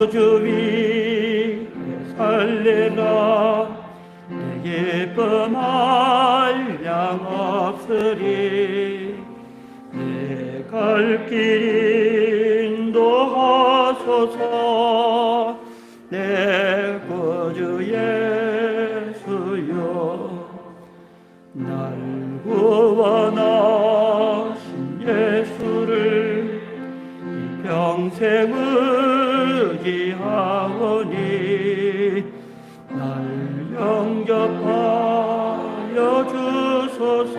주위 살리라 내 기쁨 한량 없으리 내 갈 길 인도하소서 내 구주 예수여 날 구원하신 예수를 평생 의지하오니 날 영접하여 주소서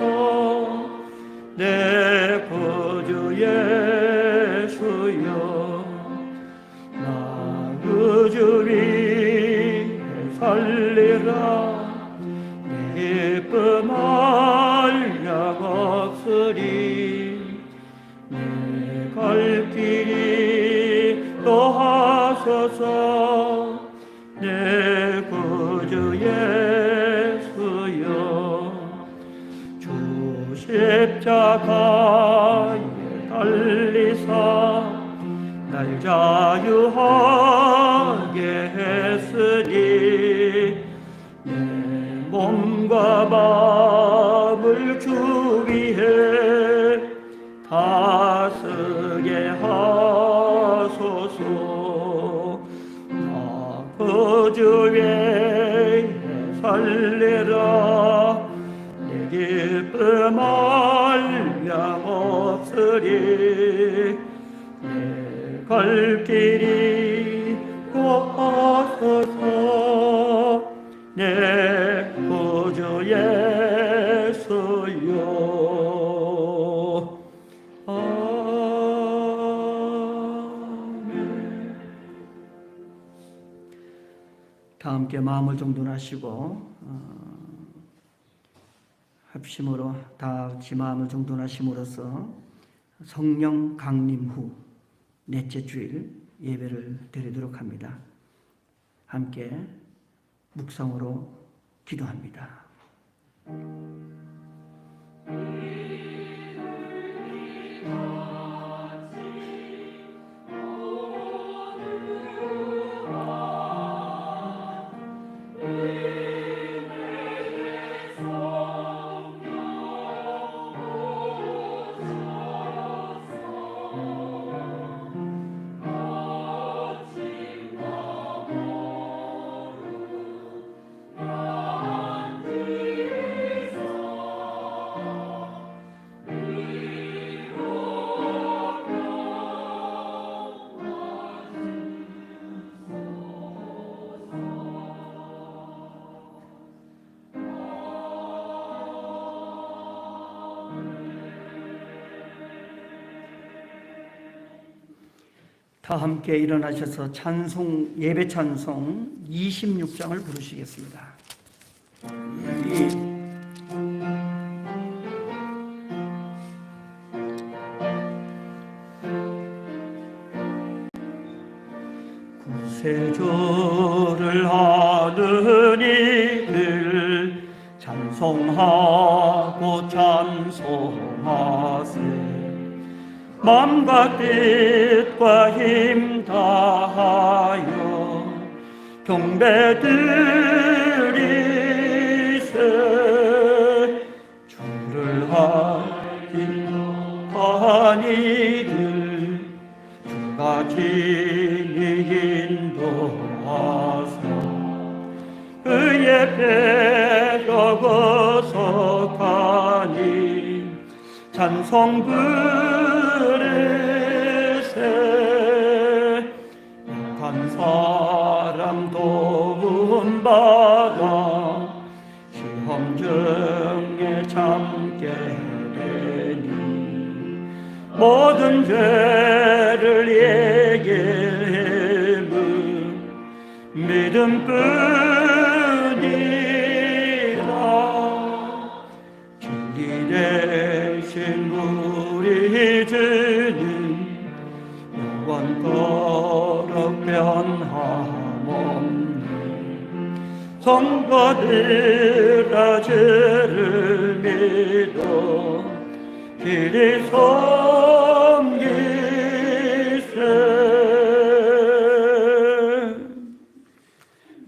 내 구주 예수여 나 그 주 위에 살리라 내 기쁨 한량 없으리 내 갈 길이 또하소서 내 구주 예수여 주 십자가에 달리사 날 자유하게 했으니 내 몸과 마음을 주 위해 다스게 하소서 나 그 주 위에 살리라 내 기쁨 한량 없으리 내 갈 길이 고하소서 내 구주 예수여 아멘. 다 함께 마음을 정돈하시고 합심으로 다 같이 마음을 정돈하심으로써 성령 강림 후 넷째 주일 예배를 드리도록 합니다. 함께 묵상으로 기도합니다. 다 함께 일어나셔서 찬송, 예배 찬송 26장을 부르시겠습니다. 구세주를 하는 이들 찬송하고 찬송하세 맘과 뜻과 힘 다하여 경배드리세 주를 알긴 이들 주가 진히 인도하사 그의 배려 거석하니 찬송 부르세 약한 사람 도움받아 시험 중에 참게 되니 모든 죄를 예기함은 믿음뿐이라 진리 대신 우리 주는 영원토록 변함없네 성도들아 주를 믿어 길이 섬기세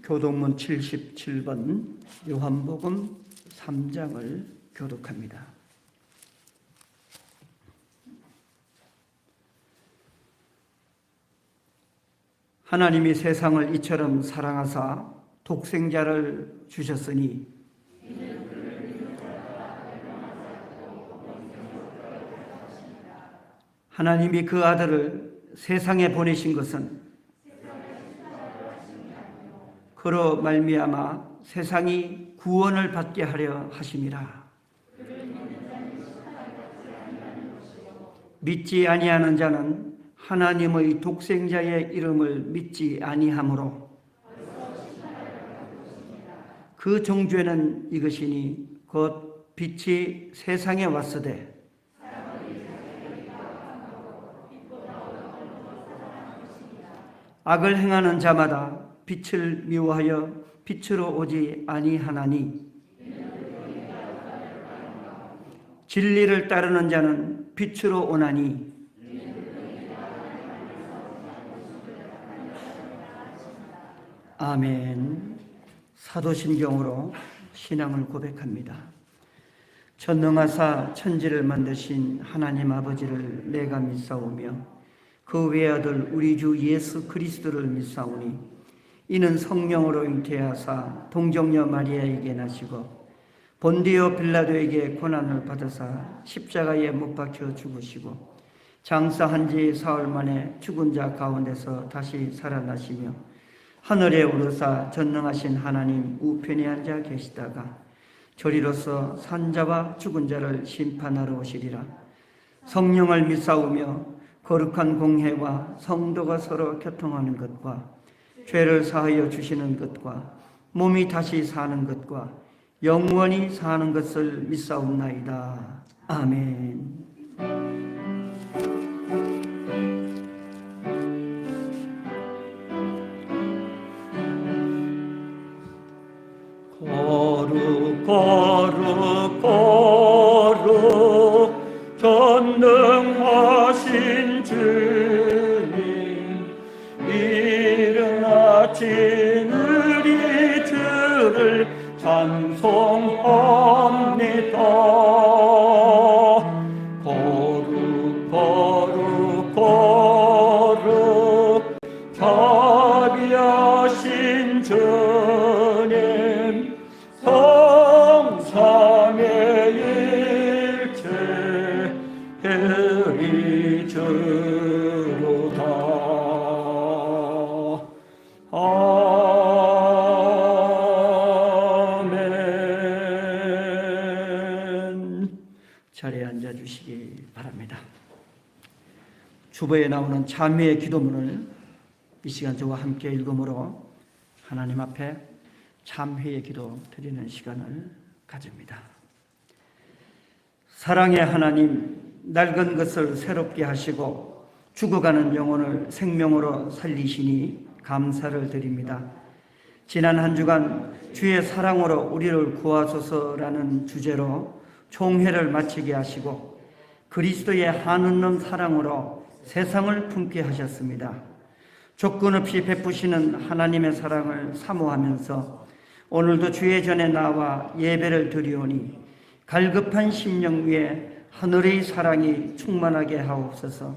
교동문 77번 요한복음 3장을 교독합니다. 하나님이 세상을 이처럼 사랑하사 독생자를 주셨으니 하나님이 그 아들을 세상에 보내신 것은 그로 말미암아 세상이 구원을 받게 하려 하심이라. 믿지 아니하는 자는 하나님의 독생자의 이름을 믿지 아니하므로 그 정죄는 이것이니 곧 빛이 세상에 왔으되 악을 행하는 자마다 빛을 미워하여 빛으로 오지 아니하나니 진리를 따르는 자는 빛으로 오나니 아멘. 사도신경으로 신앙을 고백합니다. 전능하사 천지를 만드신 하나님 아버지를 내가 믿사오며 그 외아들 우리 주 예수 그리스도를 믿사오니 이는 성령으로 잉태하사 동정녀 마리아에게 나시고 본디오 빌라도에게 고난을 받으사 십자가에 못 박혀 죽으시고 장사한 지 사흘 만에 죽은 자 가운데서 다시 살아나시며 하늘에 오르사 전능하신 하나님 우편에 앉아 계시다가 저리로서 산자와 죽은 자를 심판하러 오시리라. 성령을 믿사오며 거룩한 공회와 성도가 서로 교통하는 것과 죄를 사하여 주시는 것과 몸이 다시 사는 것과 영원히 사는 것을 믿사옵나이다. 아멘. 거룩 거룩 전능하신 주님 이른 아침 우리 주를 찬송합니다. 거룩 거룩 거룩 자비하신 주님 성삼위일체 회의주로다. 아멘. 자리에 앉아주시기 바랍니다. 주보에 나오는 참회의 기도문을 이 시간 저와 함께 읽음으로 하나님 앞에 참회의 기도 드리는 시간을 가집니다. 사랑의 하나님, 낡은 것을 새롭게 하시고 죽어가는 영혼을 생명으로 살리시니 감사를 드립니다. 지난 한 주간 주의 사랑으로 우리를 구하소서라는 주제로 총회를 마치게 하시고 그리스도의 한없는 사랑으로 세상을 품게 하셨습니다. 조건 없이 베푸시는 하나님의 사랑을 사모하면서 오늘도 주의 전에 나와 예배를 드리오니 갈급한 심령 위에 하늘의 사랑이 충만하게 하옵소서.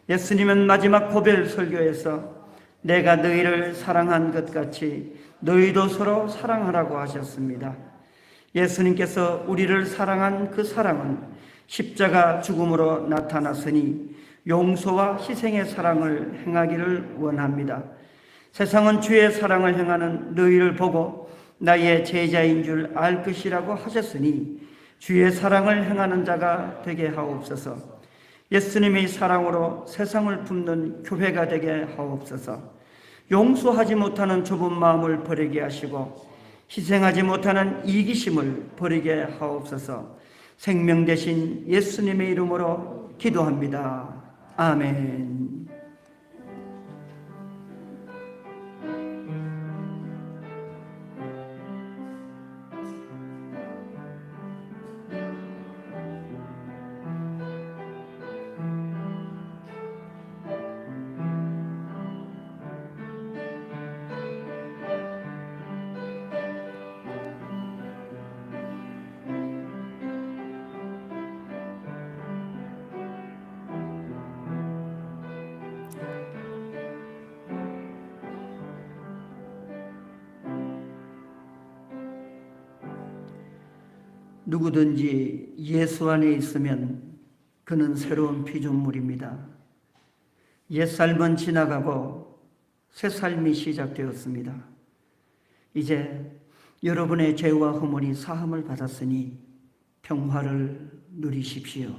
예수님은 마지막 고별 설교에서 내가 너희를 사랑한 것 같이 너희도 서로 사랑하라고 하셨습니다. 예수님께서 우리를 사랑한 그 사랑은 십자가 죽음으로 나타났으니 용서와 희생의 사랑을 행하기를 원합니다. 세상은 주의 사랑을 행하는 너희를 보고 나의 제자인 줄 알 것이라고 하셨으니 주의 사랑을 행하는 자가 되게 하옵소서. 예수님의 사랑으로 세상을 품는 교회가 되게 하옵소서. 용서하지 못하는 좁은 마음을 버리게 하시고 희생하지 못하는 이기심을 버리게 하옵소서. 생명 되신 예수님의 이름으로 기도합니다. 아멘. 누구든지 예수 안에 있으면 그는 새로운 피조물입니다. 옛삶은 지나가고 새 삶이 시작되었습니다. 이제 여러분의 죄와 허물이 사함을 받았으니 평화를 누리십시오.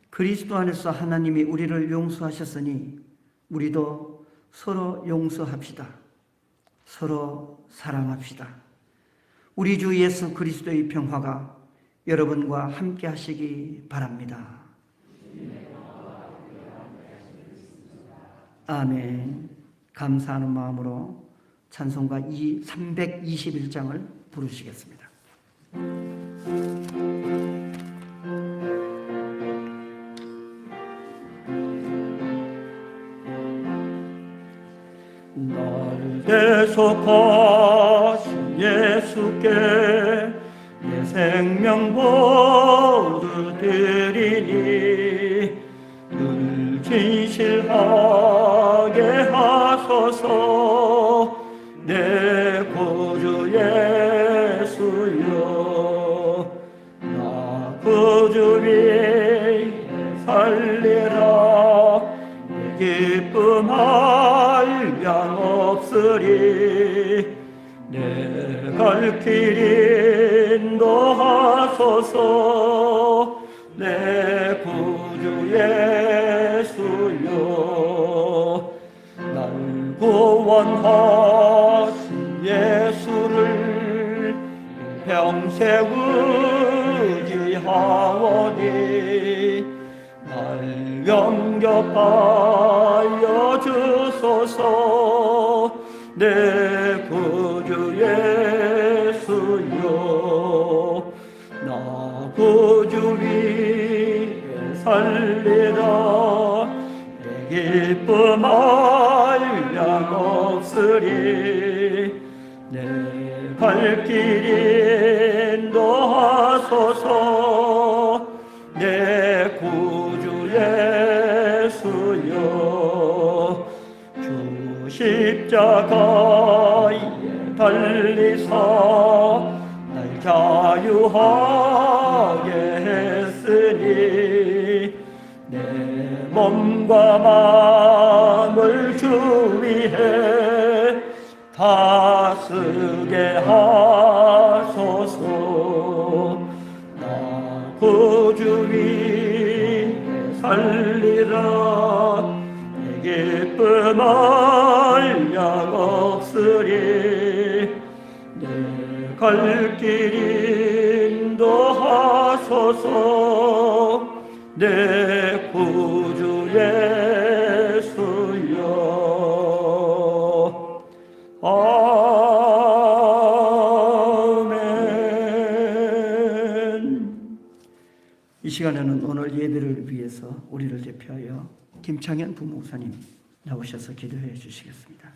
그리스도 안에서 하나님이 우리를 용서하셨으니 우리도 서로 용서합시다. 서로 사랑합시다. 우리 주 예수 그리스도의 평화가 여러분과 함께 하시기 바랍니다. 아멘. 감사하는 마음으로 찬송가 321장을 부르시겠습니다. 날 대속하신 예수께 내 생명 모두 드리니 늘 진실하게 하소서. 내 구주 예수여, 나 구주 위에 살리라. 내 기쁨 한량 없으리. 내 갈 길 인도하소서. 내 구주 예수여, 날 구원하신 예수를 평생 의지하오니 날 영접하여 주소서. 내 구주 예수여, 나 구주 위에 살리라. 내 기쁨 한량 없으리. 내 갈 길 인도하소서. 내 구주 예수여, 주 십자가에 달리사 날 자유하게 했으니 내 몸과 마음을 주 위해 다스게 하소서. 나 구주 위에 살리라. 내 기쁨 한량 없으리. 내 갈 길 인도하소서. 내 구주 예수여. 아멘. 이 시간에는 오늘 예배를 위해서 우리를 대표하여 김창현 부목사님 나오셔서 기도해 주시겠습니다.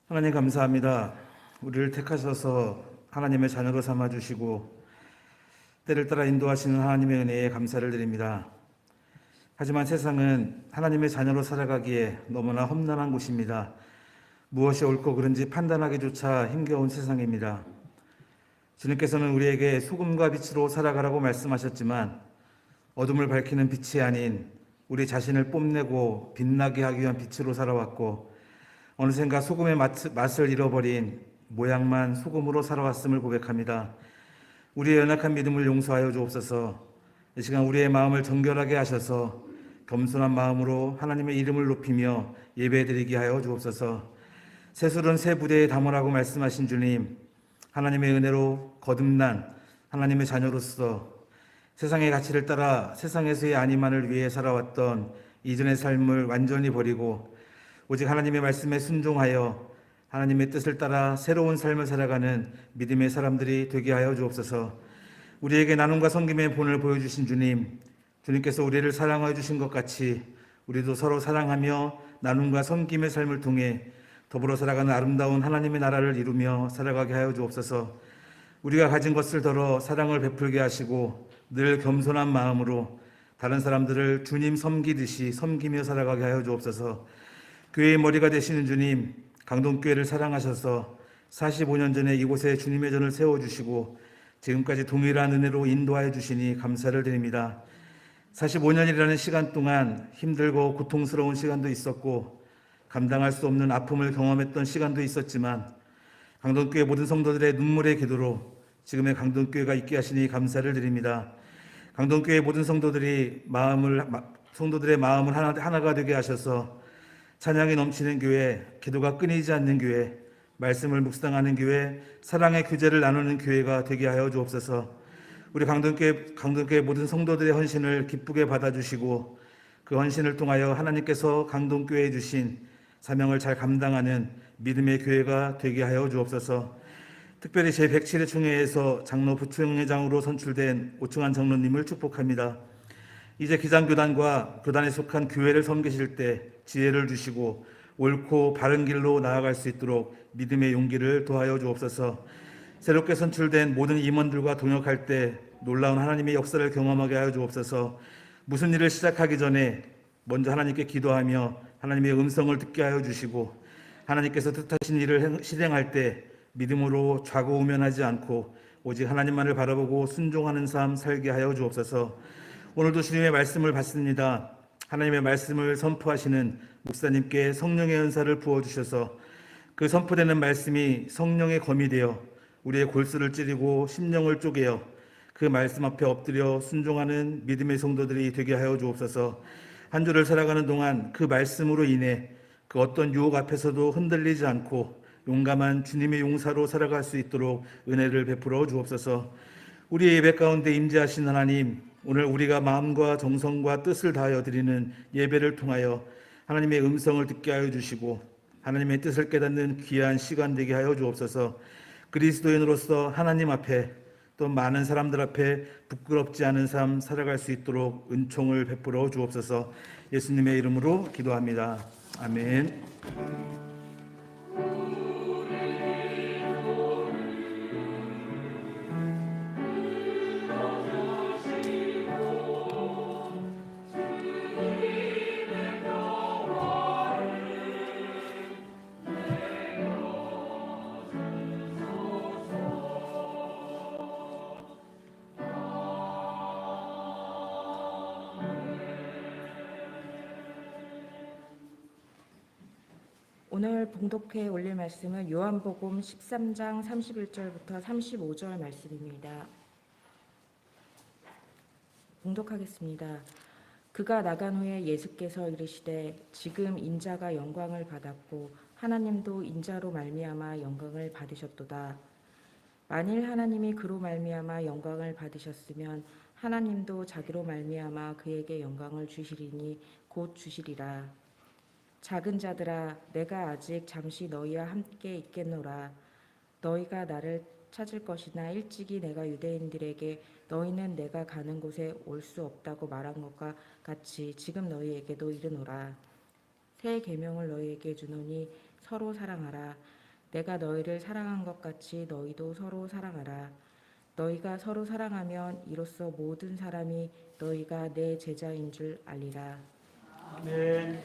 하나님 감사합니다. 우리를 택하셔서 하나님의 자녀로 삼아주시고 때를 따라 인도하시는 하나님의 은혜에 감사를 드립니다. 하지만 세상은 하나님의 자녀로 살아가기에 너무나 험난한 곳입니다. 무엇이 옳고 그른지 판단하기조차 힘겨운 세상입니다. 주님께서는 우리에게 소금과 빛으로 살아가라고 말씀하셨지만 어둠을 밝히는 빛이 아닌 우리 자신을 뽐내고 빛나게 하기 위한 빛으로 살아왔고 어느샌가 소금의 맛을 잃어버린 모양만 소금으로 살아왔음을 고백합니다. 우리의 연약한 믿음을 용서하여 주옵소서. 이 시간 우리의 마음을 정결하게 하셔서 겸손한 마음으로 하나님의 이름을 높이며 예배드리게 하여 주옵소서. 새술은 새 부대에 담으라고 말씀하신 주님, 하나님의 은혜로 거듭난 하나님의 자녀로서 세상의 가치를 따라 세상에서의 안위만을 위해 살아왔던 이전의 삶을 완전히 버리고 오직 하나님의 말씀에 순종하여 하나님의 뜻을 따라 새로운 삶을 살아가는 믿음의 사람들이 되게 하여 주옵소서. 우리에게 나눔과 섬김의 본을 보여주신 주님, 주님께서 우리를 사랑하여 주신 것 같이 우리도 서로 사랑하며 나눔과 섬김의 삶을 통해 더불어 살아가는 아름다운 하나님의 나라를 이루며 살아가게 하여 주옵소서. 우리가 가진 것을 덜어 사랑을 베풀게 하시고 늘 겸손한 마음으로 다른 사람들을 주님 섬기듯이 섬기며 살아가게 하여 주옵소서. 교회의 머리가 되시는 주님, 강동교회를 사랑하셔서 45년 전에 이곳에 주님의 전을 세워주시고 지금까지 동일한 은혜로 인도하여 주시니 감사를 드립니다. 45년이라는 시간 동안 힘들고 고통스러운 시간도 있었고 감당할 수 없는 아픔을 경험했던 시간도 있었지만 강동교회 모든 성도들의 눈물의 기도로 지금의 강동교회가 있게 하시니 감사를 드립니다. 강동교회 모든 성도들의 마음을 하나가 되게 하셔서 찬양이 넘치는 교회, 기도가 끊이지 않는 교회, 말씀을 묵상하는 교회, 사랑의 교제를 나누는 교회가 되게 하여 주옵소서. 우리 강동교회 모든 성도들의 헌신을 기쁘게 받아주시고 그 헌신을 통하여 하나님께서 강동교회에 주신 사명을 잘 감당하는 믿음의 교회가 되게 하여 주옵소서. 특별히 제107회 총회에서 장로 부총회장으로 선출된 오충환 장로님을 축복합니다. 이제 기장교단과 교단에 속한 교회를 섬기실 때 지혜를 주시고 옳고 바른 길로 나아갈 수 있도록 믿음의 용기를 더하여 주옵소서. 새롭게 선출된 모든 임원들과 동역할 때 놀라운 하나님의 역사를 경험하게 하여 주옵소서. 무슨 일을 시작하기 전에 먼저 하나님께 기도하며 하나님의 음성을 듣게 하여 주시고 하나님께서 뜻하신 일을 실행할 때 믿음으로 좌고우면하지 않고 오직 하나님만을 바라보고 순종하는 삶 살게 하여 주옵소서. 오늘도 주님의 말씀을 받습니다. 하나님의 말씀을 선포하시는 목사님께 성령의 은사를 부어주셔서 그 선포되는 말씀이 성령의 검이 되어 우리의 골수를 찌르고 심령을 쪼개어 그 말씀 앞에 엎드려 순종하는 믿음의 성도들이 되게 하여 주옵소서. 한 주를 살아가는 동안 그 말씀으로 인해 그 어떤 유혹 앞에서도 흔들리지 않고 용감한 주님의 용사로 살아갈 수 있도록 은혜를 베풀어 주옵소서. 우리의 예배 가운데 임재하신 하나님, 오늘 우리가 마음과 정성과 뜻을 다하여 드리는 예배를 통하여 하나님의 음성을 듣게 하여 주시고 하나님의 뜻을 깨닫는 귀한 시간 되게 하여 주옵소서. 그리스도인으로서 하나님 앞에 또 많은 사람들 앞에 부끄럽지 않은 삶 살아갈 수 있도록 은총을 베풀어 주옵소서. 예수님의 이름으로 기도합니다. 아멘. 오늘 봉독회 올릴 말씀은 요한복음 13장 31절부터 35절 말씀입니다. 봉독하겠습니다. 그가 나간 후에 예수께서 이르시되 지금 인자가 영광을 받았고 하나님도 인자로 말미암아 영광을 받으셨도다. 만일 하나님이 그로 말미암아 영광을 받으셨으면 하나님도 자기로 말미암아 그에게 영광을 주시리니 곧 주시리라. 작은 자들아, 내가 아직 잠시 너희와 함께 있겠노라. 너희가 나를 찾을 것이나 일찍이 내가 유대인들에게 너희는 내가 가는 곳에 올 수 없다고 말한 것과 같이 지금 너희에게도 이르노라. 새 계명을 너희에게 주노니 서로 사랑하라. 내가 너희를 사랑한 것 같이 너희도 서로 사랑하라. 너희가 서로 사랑하면 이로써 모든 사람이 너희가 내 제자인 줄 알리라. 아멘.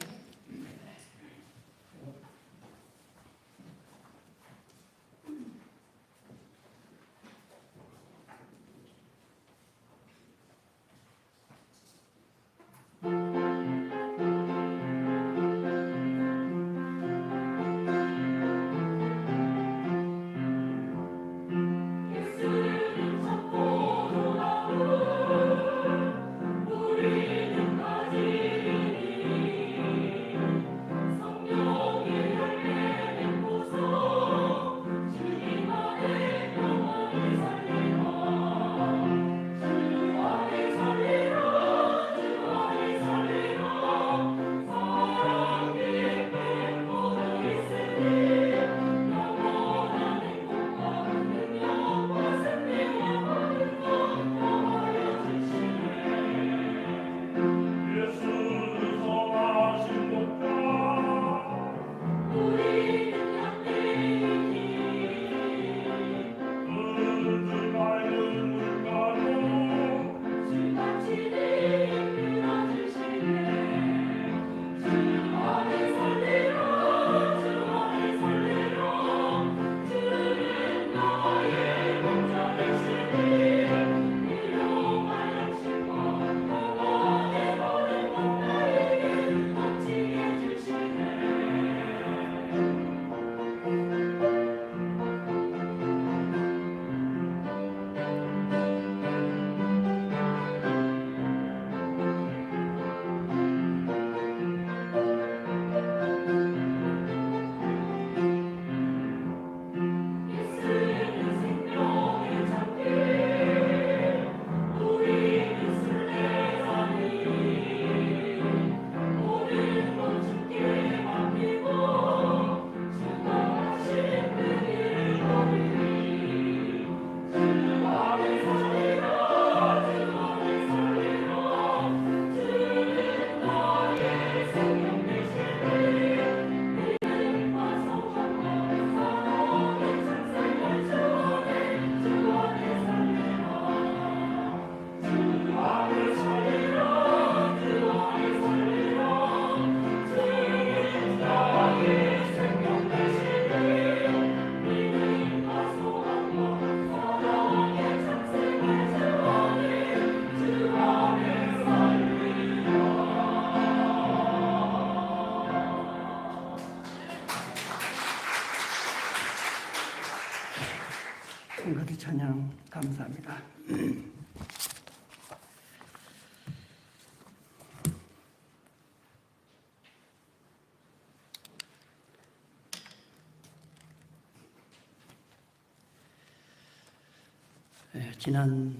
지난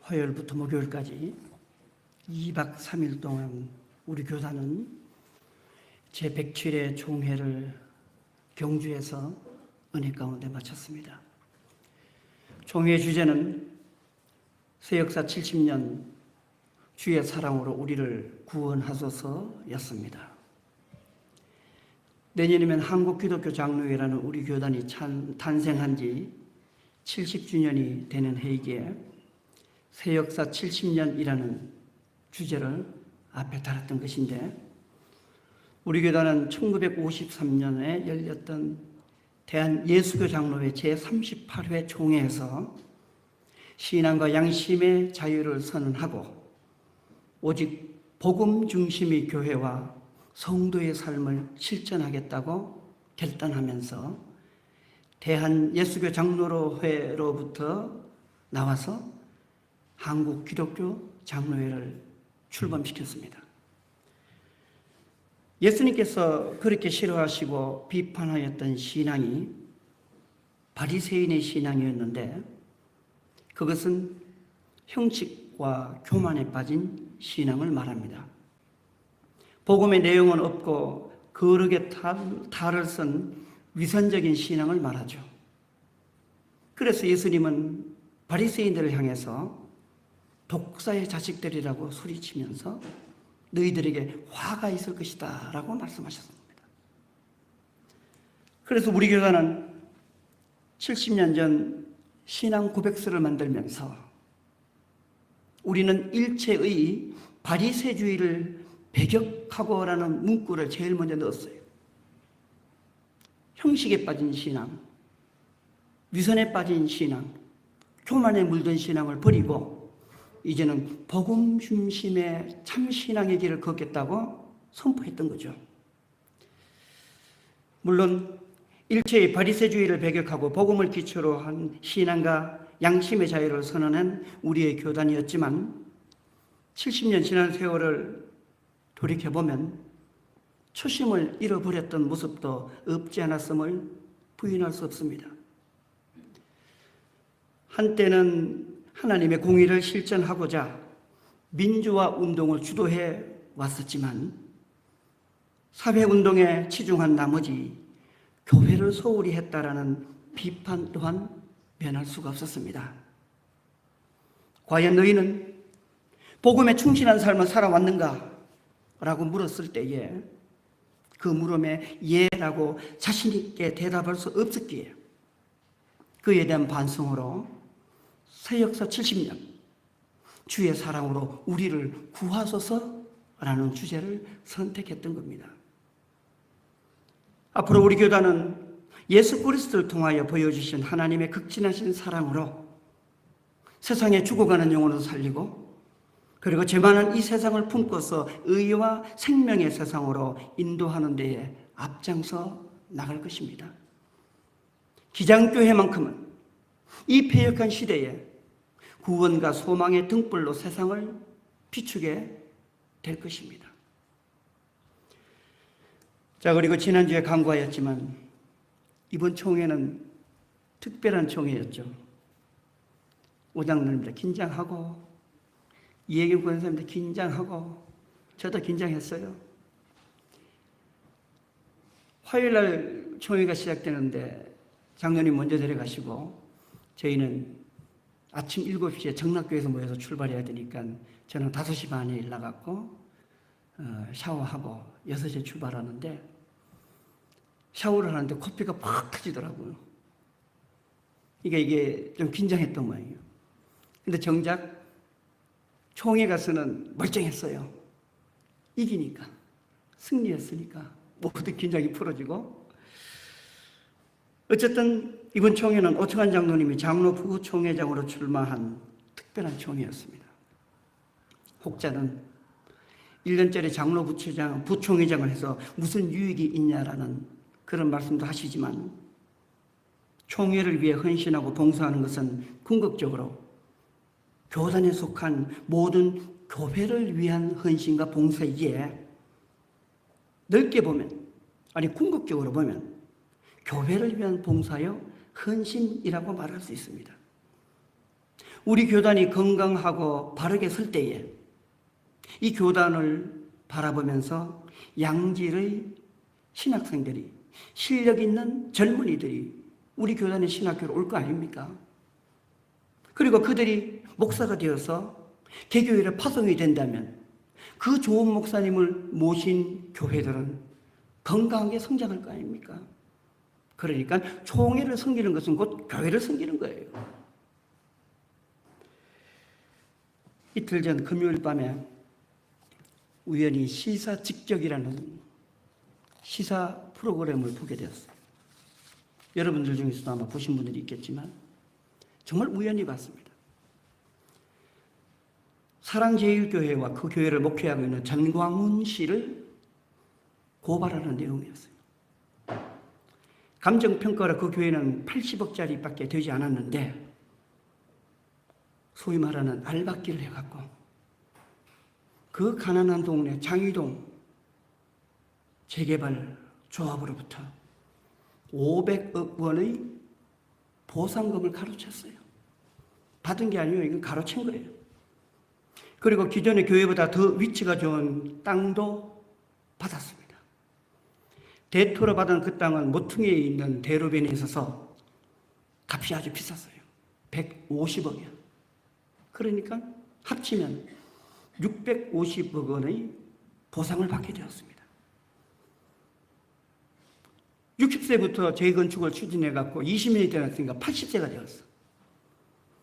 화요일부터 목요일까지 2박 3일 동안 우리 교단은 제107회 종회를 경주에서 은혜 가운데 마쳤습니다. 종회의 주제는 새 역사 70년 주의 사랑으로 우리를 구원하소서였습니다. 내년이면 한국기독교 장로회라는 우리 교단이 탄생한 지 70주년이 되는 해이기에 새 역사 70년이라는 주제를 앞에 달았던 것인데, 우리 교단은 1953년에 열렸던 대한예수교 장로회 제38회 총회에서 신앙과 양심의 자유를 선언하고 오직 복음 중심의 교회와 성도의 삶을 실천하겠다고 결단하면서 대한예수교 장로회로부터 나와서 한국기독교 장로회를 출범시켰습니다. 예수님께서 그렇게 싫어하시고 비판하였던 신앙이 바리새인의 신앙이었는데, 그것은 형식과 교만에 빠진 신앙을 말합니다. 복음의 내용은 없고 거룩의 탈을 쓴 위선적인 신앙을 말하죠. 그래서 예수님은 바리새인들을 향해서 독사의 자식들이라고 소리치면서 너희들에게 화가 있을 것이다 라고 말씀하셨습니다. 그래서 우리 교단은 70년 전 신앙 고백서를 만들면서 우리는 일체의 바리새주의를 배격하고라는 문구를 제일 먼저 넣었어요. 형식에 빠진 신앙, 위선에 빠진 신앙, 교만에 물든 신앙을 버리고 이제는 복음 중심의 참 신앙의 길을 걷겠다고 선포했던 거죠. 물론 일체의 바리새주의를 배격하고 복음을 기초로 한 신앙과 양심의 자유를 선언한 우리의 교단이었지만 70년 지난 세월을 돌이켜보면 초심을 잃어버렸던 모습도 없지 않았음을 부인할 수 없습니다. 한때는 하나님의 공의를 실천하고자 민주화 운동을 주도해 왔었지만 사회운동에 치중한 나머지 교회를 소홀히 했다라는 비판 또한 면할 수가 없었습니다. 과연 너희는 복음에 충실한 삶을 살아왔는가? 라고 물었을 때에 그 물음에 예라고 자신 있게 대답할 수 없었기에 그에 대한 반성으로 새 역사 70년 주의 사랑으로 우리를 구하소서라는 주제를 선택했던 겁니다. 앞으로 우리 교단은 예수 그리스도를 통하여 보여주신 하나님의 극진하신 사랑으로 세상에 죽어가는 영혼을 살리고, 그리고 죄 많은 이 세상을 품고서 의와 생명의 세상으로 인도하는 데에 앞장서 나갈 것입니다. 기장교회만큼은 이 패역한 시대에 구원과 소망의 등불로 세상을 비추게 될 것입니다. 자, 그리고 지난주에 간구하였지만 이번 총회는 특별한 총회였죠. 오장로님들 긴장하고, 이혜경 권사님들 긴장하고, 저도 긴장했어요. 화요일날 총회가 시작되는데 장로님 먼저 데려가시고 저희는 아침 7시에 정락교에서 모여서 출발해야 되니까 저는 5시 반에 일 나갔고 샤워하고 6시에 출발하는데, 샤워를 하는데 코피가 팍 터지더라고요. 이게 좀 긴장했던 모양이에요. 근데 정작 총회 가서는 멀쩡했어요. 이기니까, 승리했으니까 모두 긴장이 풀어지고, 어쨌든 이번 총회는 오청환 장로님이 장로 부총회장으로 출마한 특별한 총회였습니다. 혹자는 1년짜리 장로 부총회장을 해서 무슨 유익이 있냐라는 그런 말씀도 하시지만, 총회를 위해 헌신하고 봉사하는 것은 궁극적으로 교단에 속한 모든 교회를 위한 헌신과 봉사이기에 넓게 보면, 아니 궁극적으로 보면 교회를 위한 봉사요 헌신이라고 말할 수 있습니다. 우리 교단이 건강하고 바르게 설 때에 이 교단을 바라보면서 양질의 신학생들이, 실력 있는 젊은이들이 우리 교단의 신학교로 올 거 아닙니까? 그리고 그들이 목사가 되어서 개교회를 파송이 된다면 그 좋은 목사님을 모신 교회들은 건강하게 성장할 거 아닙니까? 그러니까 총회를 섬기는 것은 곧 교회를 섬기는 거예요. 이틀 전 금요일 밤에 우연히 시사 직격이라는 시사 프로그램을 보게 되었어요. 여러분들 중에서도 아마 보신 분들이 있겠지만 정말 우연히 봤습니다. 사랑제일교회와 그 교회를 목회하고 있는 전광훈 씨를 고발하는 내용이었어요. 감정평가로 그 교회는 80억짜리밖에 되지 않았는데 소위 말하는 알박기를 해갖고 그 가난한 동네 장위동 재개발 조합으로부터 500억 원의 보상금을 가로챘어요. 받은 게 아니에요. 이건 가로챈 거예요. 그리고 기존의 교회보다 더 위치가 좋은 땅도 받았습니다. 대토로 받은 그 땅은 모퉁이에 있는 대로변에 있어서 값이 아주 비쌌어요. 150억이요. 그러니까 합치면 650억 원의 보상을 받게 되었습니다. 60세부터 재건축을 추진해갖고 20년이 되었으니까 80세가 되었어.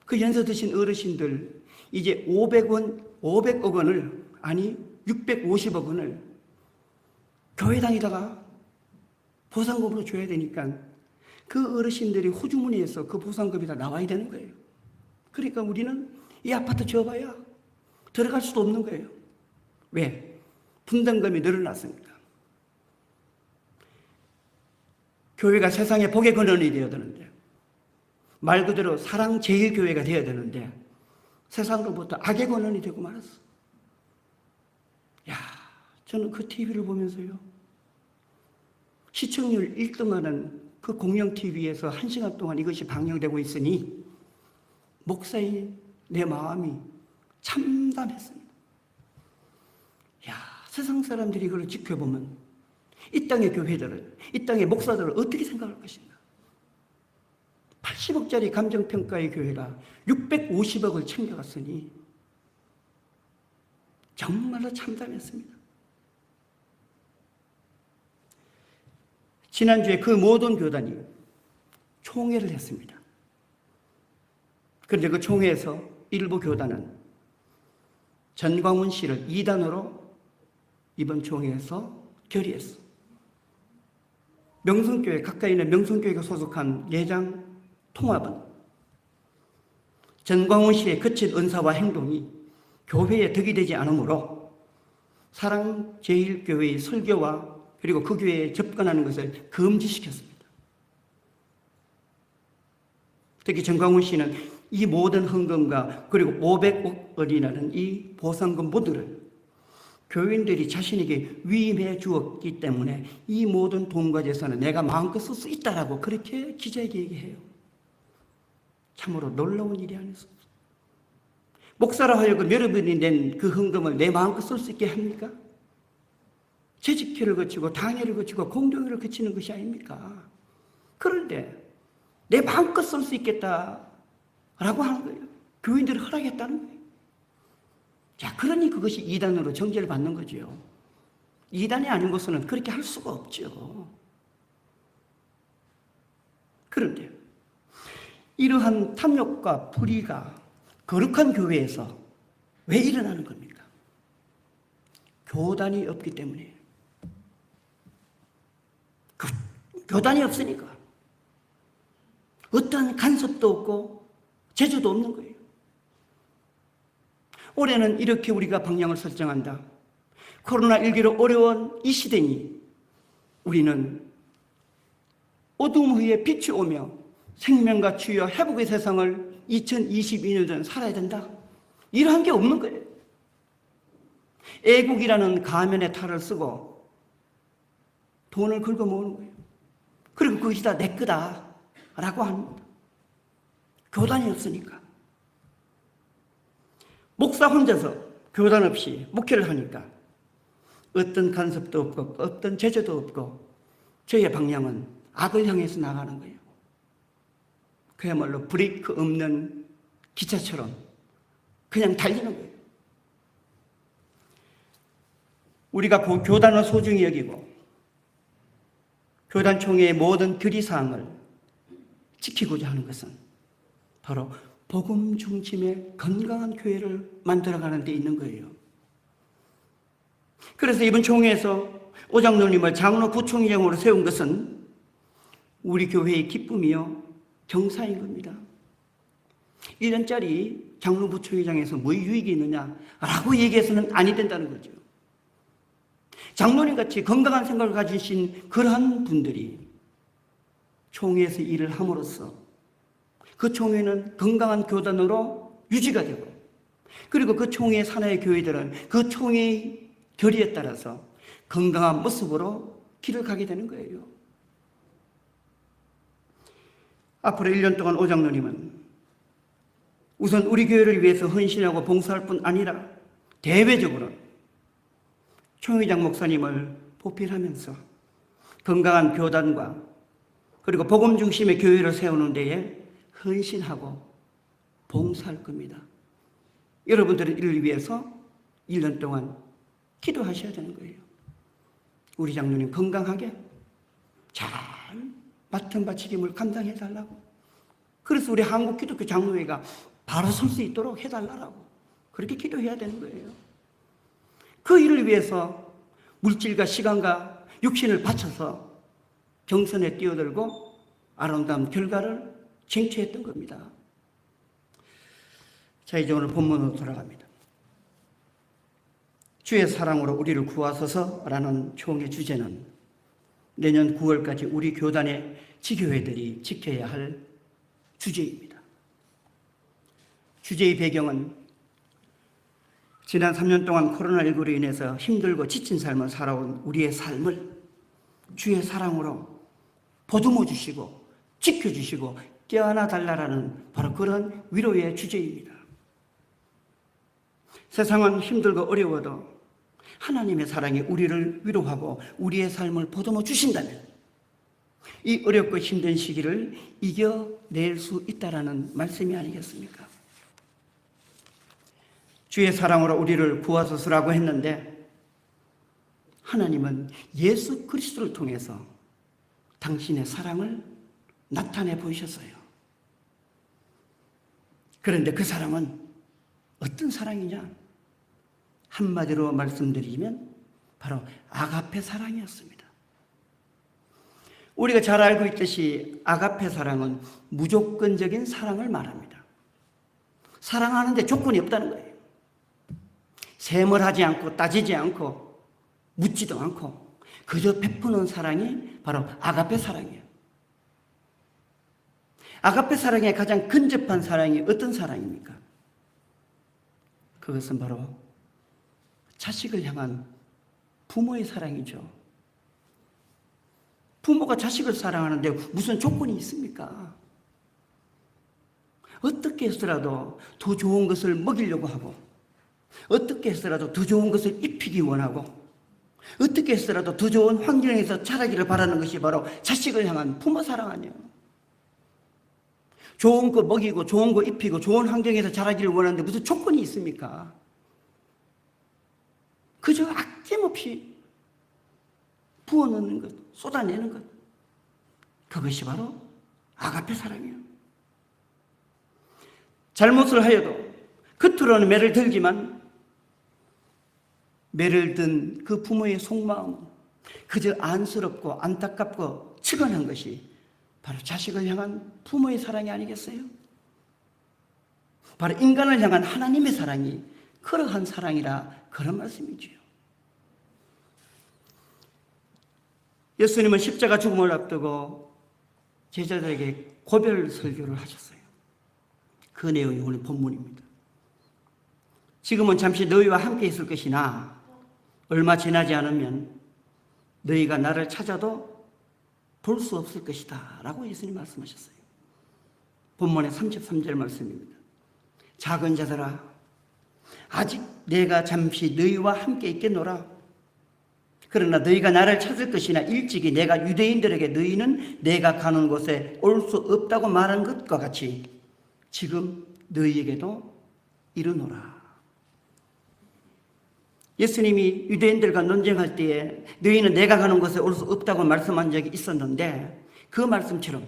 그 연세 드신 어르신들 이제 500억 원을 아니 650억 원을 교회당에다가 보상금으로 줘야 되니까 그 어르신들이 호주머니에서 그 보상금이 다 나와야 되는 거예요. 그러니까 우리는 이 아파트 지어봐야 들어갈 수도 없는 거예요. 왜? 분담금이 늘어났으니까. 교회가 세상에 복의 근원이 되어야 되는데, 말 그대로 사랑제일교회가 되어야 되는데 세상으로부터 악의 근원이 되고 말았어. 야, 저는 그 TV를 보면서요, 시청률 1등하는 그 공영 TV에서 1시간 동안 이것이 방영되고 있으니 목사인 내 마음이 참담했습니다. 야, 세상 사람들이 이걸 지켜보면 이 땅의 교회들을, 이 땅의 목사들을 어떻게 생각할 것인가? 80억짜리 감정평가의 교회가 650억을 챙겨갔으니 정말로 참담했습니다. 지난주에 그 모든 교단이 총회를 했습니다. 그런데 그 총회에서 일부 교단은 전광훈 씨를 2단으로 이번 총회에서 결의했어. 명성교회, 가까이 있는 명성교회가 소속한 예장 통합은 전광훈 씨의 거친 은사와 행동이 교회에 덕이 되지 않으므로 사랑제일교회의 설교와 그리고 그 교회에 접근하는 것을 금지시켰습니다. 특히 전광훈 씨는 이 모든 헌금과 그리고 500억 원이라는 이 보상금 모두를 교인들이 자신에게 위임해 주었기 때문에 이 모든 돈과 재산은 내가 마음껏 쓸 수 있다라고 그렇게 기자에게 얘기해요. 참으로 놀라운 일이 아니었습니다. 목사라 하여금 여러분이 낸 그 헌금을 내 마음껏 쓸 수 있게 합니까? 재직회를 거치고 당회를 거치고 공동회를 거치는 것이 아닙니까? 그런데 내 마음껏 쓸 수 있겠다라고 하는 거예요. 교인들이 허락했다는 거예요. 자, 그러니 그것이 2단으로 정죄를 받는 거죠. 2단이 아닌 것은 그렇게 할 수가 없죠. 그런데 이러한 탐욕과 불의가 거룩한 교회에서 왜 일어나는 겁니까? 교단이 없기 때문이에요. 교단이 없으니까 어떠한 간섭도 없고 제주도 없는 거예요. 올해는 이렇게 우리가 방향을 설정한다. 코로나19로 어려운 이 시대니 우리는 어둠 후에 빛이 오며 생명과 치유와 회복의 세상을 2022년도는 살아야 된다. 이러한 게 없는 거예요. 애국이라는 가면의 탈을 쓰고 돈을 긁어 모으는 거예요. 그리고 그것이 다 내 거다 라고 합니다. 교단이 없으니까. 목사 혼자서 교단 없이 목회를 하니까 어떤 간섭도 없고 어떤 제재도 없고 저의 방향은 악을 향해서 나가는 거예요. 그야말로 브레이크 없는 기차처럼 그냥 달리는 거예요. 우리가 교단을 소중히 여기고 교단 총회의 모든 결의사항을 지키고자 하는 것은 바로 복음 중심의 건강한 교회를 만들어가는 데 있는 거예요. 그래서 이번 총회에서 오장로님을 장로 부총회장으로 세운 것은 우리 교회의 기쁨이요 경사인 겁니다. 1년짜리 장로 부총회장에서 뭐 유익이 있느냐라고 얘기해서는 아니 된다는 거죠. 장로님 같이 건강한 생각을 가지신 그러한 분들이 총회에서 일을 함으로써 그 총회는 건강한 교단으로 유지가 되고, 그리고 그 총회 산하의 교회들은 그 총회의 결의에 따라서 건강한 모습으로 길을 가게 되는 거예요. 앞으로 1년 동안 오장로님은 우선 우리 교회를 위해서 헌신하고 봉사할 뿐 아니라 대외적으로 총회장 목사님을 보필하면서 건강한 교단과 그리고 복음 중심의 교회를 세우는 데에 헌신하고 봉사할 겁니다. 여러분들은 이를 위해서 1년 동안 기도하셔야 되는 거예요. 우리 장로님 건강하게 잘 맡은 바치김을 감당해 달라고. 그래서 우리 한국기독교 장로회가 바로 설 수 있도록 해달라고 그렇게 기도해야 되는 거예요. 그 일을 위해서 물질과 시간과 육신을 바쳐서 경선에 뛰어들고 아름다운 결과를 쟁취했던 겁니다. 자, 이제 오늘 본문으로 돌아갑니다. 주의 사랑으로 우리를 구하소서라는 총의 주제는 내년 9월까지 우리 교단의 지교회들이 지켜야 할 주제입니다. 주제의 배경은 지난 3년 동안 코로나19로 인해서 힘들고 지친 삶을 살아온 우리의 삶을 주의 사랑으로 보듬어 주시고 지켜주시고 껴안아 달라라는 바로 그런 위로의 주제입니다. 세상은 힘들고 어려워도 하나님의 사랑이 우리를 위로하고 우리의 삶을 보듬어 주신다면 이 어렵고 힘든 시기를 이겨낼 수 있다라는 말씀이 아니겠습니까? 주의 사랑으로 우리를 구하소서라고 했는데 하나님은 예수 그리스도를 통해서 당신의 사랑을 나타내 보이셨어요. 그런데 그 사랑은 어떤 사랑이냐? 한마디로 말씀드리면 바로 아가페 사랑이었습니다. 우리가 잘 알고 있듯이 아가페 사랑은 무조건적인 사랑을 말합니다. 사랑하는데 조건이 없다는 거예요. 셈을 하지 않고 따지지 않고 묻지도 않고 그저 베푸는 사랑이 바로 아가페 사랑이에요. 아가페 사랑의 가장 근접한 사랑이 어떤 사랑입니까? 그것은 바로 자식을 향한 부모의 사랑이죠. 부모가 자식을 사랑하는데 무슨 조건이 있습니까? 어떻게 해서라도 더 좋은 것을 먹이려고 하고, 어떻게 해서라도 더 좋은 것을 입히기 원하고, 어떻게 해서라도 더 좋은 환경에서 자라기를 바라는 것이 바로 자식을 향한 부모 사랑 아니에요. 좋은 거 먹이고 좋은 거 입히고 좋은 환경에서 자라기를 원하는데 무슨 조건이 있습니까? 그저 아낌없이 부어넣는 것, 쏟아내는 것, 그것이 바로 아가페 사랑이에요. 잘못을 하여도 겉으로는 매를 들지만 매를 든 그 부모의 속마음은 그저 안쓰럽고 안타깝고 측은한 것이 바로 자식을 향한 부모의 사랑이 아니겠어요? 바로 인간을 향한 하나님의 사랑이 그러한 사랑이라 그런 말씀이지요. 예수님은 십자가 죽음을 앞두고 제자들에게 고별 설교를 하셨어요. 그 내용이 오늘 본문입니다. 지금은 잠시 너희와 함께 있을 것이나 얼마 지나지 않으면 너희가 나를 찾아도 볼 수 없을 것이다 라고 예수님 말씀하셨어요. 본문의 33절 말씀입니다. 작은 자들아 아직 내가 잠시 너희와 함께 있겠노라. 그러나 너희가 나를 찾을 것이나 일찍이 내가 유대인들에게 너희는 내가 가는 곳에 올 수 없다고 말한 것과 같이 지금 너희에게도 이르노라. 예수님이 유대인들과 논쟁할 때에 너희는 내가 가는 곳에 올 수 없다고 말씀한 적이 있었는데, 그 말씀처럼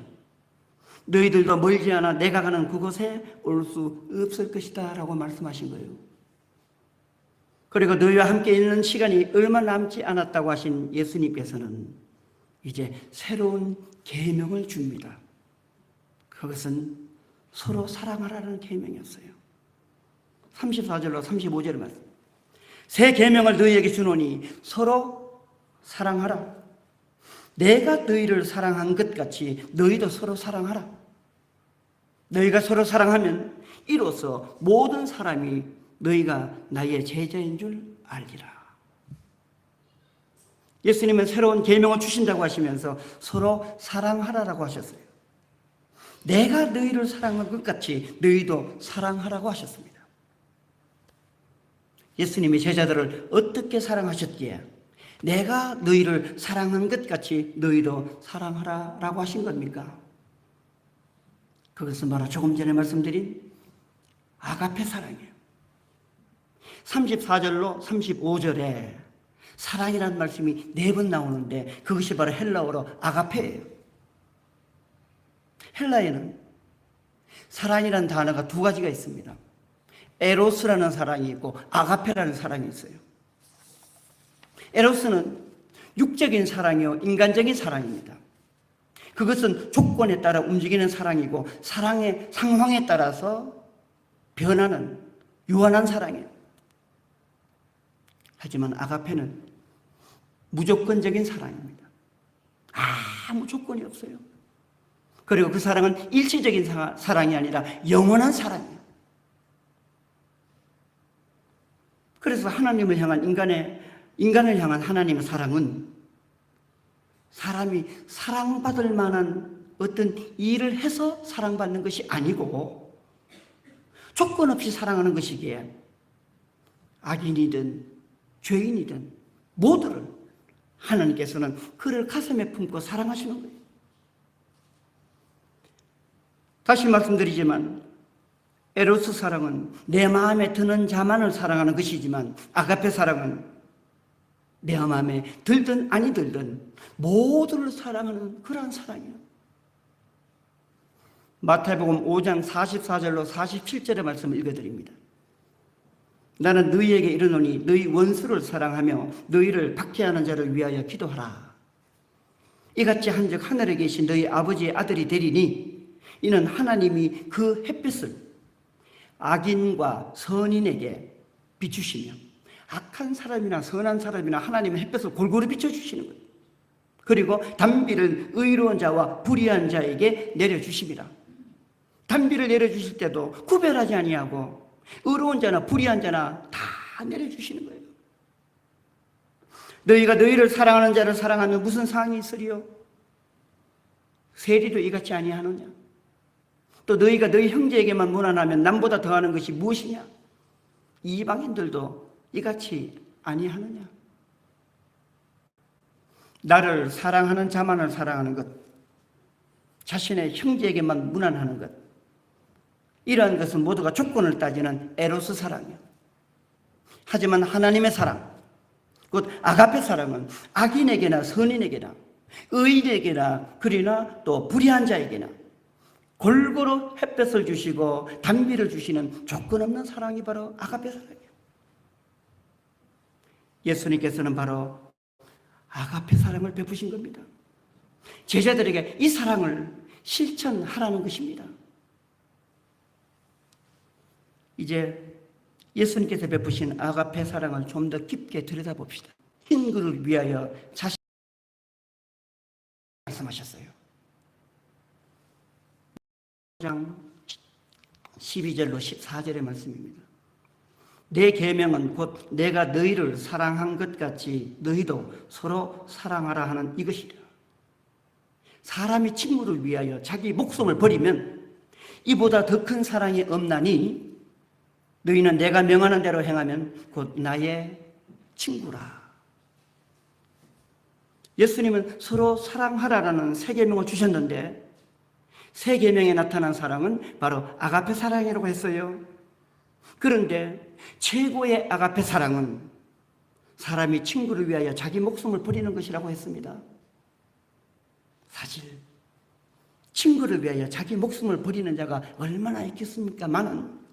너희들도 멀지 않아 내가 가는 그곳에 올 수 없을 것이다 라고 말씀하신 거예요. 그리고 너희와 함께 있는 시간이 얼마 남지 않았다고 하신 예수님께서는 이제 새로운 계명을 줍니다. 그것은 서로 사랑하라는 계명이었어요. 34절로 35절 말씀. 새 계명을 너희에게 주노니 서로 사랑하라. 내가 너희를 사랑한 것 같이 너희도 서로 사랑하라. 너희가 서로 사랑하면 이로써 모든 사람이 너희가 나의 제자인 줄 알리라. 예수님은 새로운 계명을 주신다고 하시면서 서로 사랑하라라고 하셨어요. 내가 너희를 사랑한 것 같이 너희도 사랑하라고 하셨습니다. 예수님이 제자들을 어떻게 사랑하셨기에 내가 너희를 사랑한 것 같이 너희도 사랑하라라고 하신 겁니까? 그것은 바로 조금 전에 말씀드린 아가페 사랑이에요. 34절로 35절에 사랑이라는 말씀이 4번 나오는데 그것이 바로 헬라어로 아가페예요. 헬라에는 사랑이라는 단어가 2가지가 있습니다. 에로스라는 사랑이 있고 아가페라는 사랑이 있어요. 에로스는 육적인 사랑이요, 인간적인 사랑입니다. 그것은 조건에 따라 움직이는 사랑이고 사랑의 상황에 따라서 변하는 유한한 사랑이에요. 하지만 아가페는 무조건적인 사랑입니다. 아무 조건이 없어요. 그리고 그 사랑은 일시적인 사랑이 아니라 영원한 사랑이에요. 그래서 하나님을 향한 인간을 향한 하나님의 사랑은 사람이 사랑받을 만한 어떤 일을 해서 사랑받는 것이 아니고 조건 없이 사랑하는 것이기에 악인이든 죄인이든 모두를 하나님께서는 그를 가슴에 품고 사랑하시는 거예요. 다시 말씀드리지만 에로스 사랑은 내 마음에 드는 자만을 사랑하는 것이지만 아가페 사랑은 내 마음에 들든 아니 들든 모두를 사랑하는 그러한 사랑이에요. 마태복음 5장 44절로 47절의 말씀을 읽어드립니다. 나는 너희에게 이르노니 너희 원수를 사랑하며 너희를 박해하는 자를 위하여 기도하라. 이같이 한즉 하늘에 계신 너희 아버지의 아들이 되리니 이는 하나님이 그 햇빛을 악인과 선인에게 비추시며 악한 사람이나 선한 사람이나 하나님의 햇빛을 골고루 비춰주시는 거예요. 그리고 단비를 의로운 자와 불의한 자에게 내려주십니다. 단비를 내려주실 때도 구별하지 아니하고 의로운 자나 불의한 자나 다 내려주시는 거예요. 너희가 너희를 사랑하는 자를 사랑하면 무슨 상이 있으리요? 세리도 이같이 아니하느냐? 또 너희가 너희 형제에게만 무난하면 남보다 더하는 것이 무엇이냐? 이방인들도 이같이 아니하느냐? 나를 사랑하는 자만을 사랑하는 것, 자신의 형제에게만 무난하는 것, 이러한 것은 모두가 조건을 따지는 에로스 사랑이에요. 하지만 하나님의 사랑, 곧 아가페 사랑은 악인에게나 선인에게나 의인에게나 그러나 또 불의한 자에게나 골고루 햇볕을 주시고 단비를 주시는 조건 없는 사랑이 바로 아가페 사랑이에요. 예수님께서는 바로 아가페 사랑을 베푸신 겁니다. 제자들에게 이 사랑을 실천하라는 것입니다. 이제 예수님께서 베푸신 아가페 사랑을 좀 더 깊게 들여다봅시다. 흰 그를 위하여 자신 말씀하셨어요. 5장 12절로 14절의 말씀입니다. 내 계명은 곧 내가 너희를 사랑한 것 같이 너희도 서로 사랑하라 하는 이것이라. 사람이 친구를 위하여 자기 목숨을 버리면 이보다 더 큰 사랑이 없나니 너희는 내가 명하는 대로 행하면 곧 나의 친구라. 예수님은 서로 사랑하라라는 세 계명을 주셨는데 세 계명에 나타난 사랑은 바로 아가페 사랑이라고 했어요. 그런데 최고의 아가페 사랑은 사람이 친구를 위하여 자기 목숨을 버리는 것이라고 했습니다. 사실 친구를 위하여 자기 목숨을 버리는 자가 얼마나 있겠습니까마는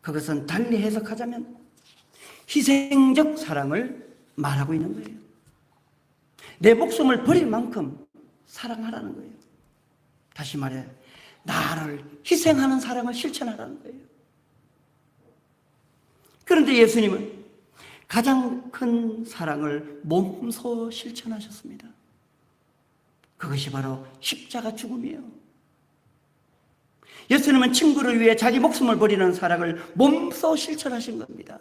그것은 달리 해석하자면 희생적 사랑을 말하고 있는 거예요. 내 목숨을 버릴 만큼 사랑하라는 거예요. 다시 말해 나를 희생하는 사랑을 실천하라는 거예요. 그런데 예수님은 가장 큰 사랑을 몸소 실천하셨습니다. 그것이 바로 십자가 죽음이에요. 예수님은 친구를 위해 자기 목숨을 버리는 사랑을 몸소 실천하신 겁니다.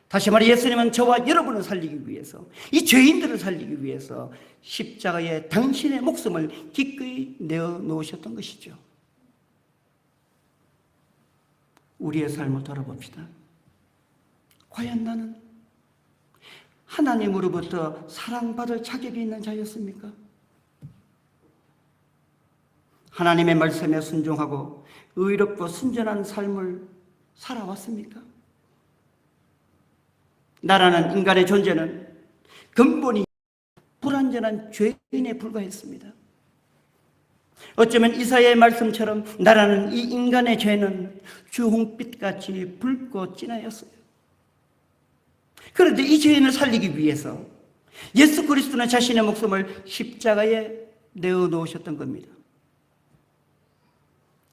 다시 말해 예수님은 저와 여러분을 살리기 위해서, 이 죄인들을 살리기 위해서 십자가에 당신의 목숨을 기꺼이 내어놓으셨던 것이죠. 우리의 삶을 돌아봅시다. 과연 나는 하나님으로부터 사랑받을 자격이 있는 자였습니까? 하나님의 말씀에 순종하고 의롭고 순전한 삶을 살아왔습니까? 나라는 인간의 존재는 근본이 불완전한 죄인에 불과했습니다. 어쩌면 이사야의 말씀처럼 나라는 이 인간의 죄는 주홍빛같이 붉고 진하였어요. 그런데 이 죄인을 살리기 위해서 예수 그리스도는 자신의 목숨을 십자가에 내어놓으셨던 겁니다.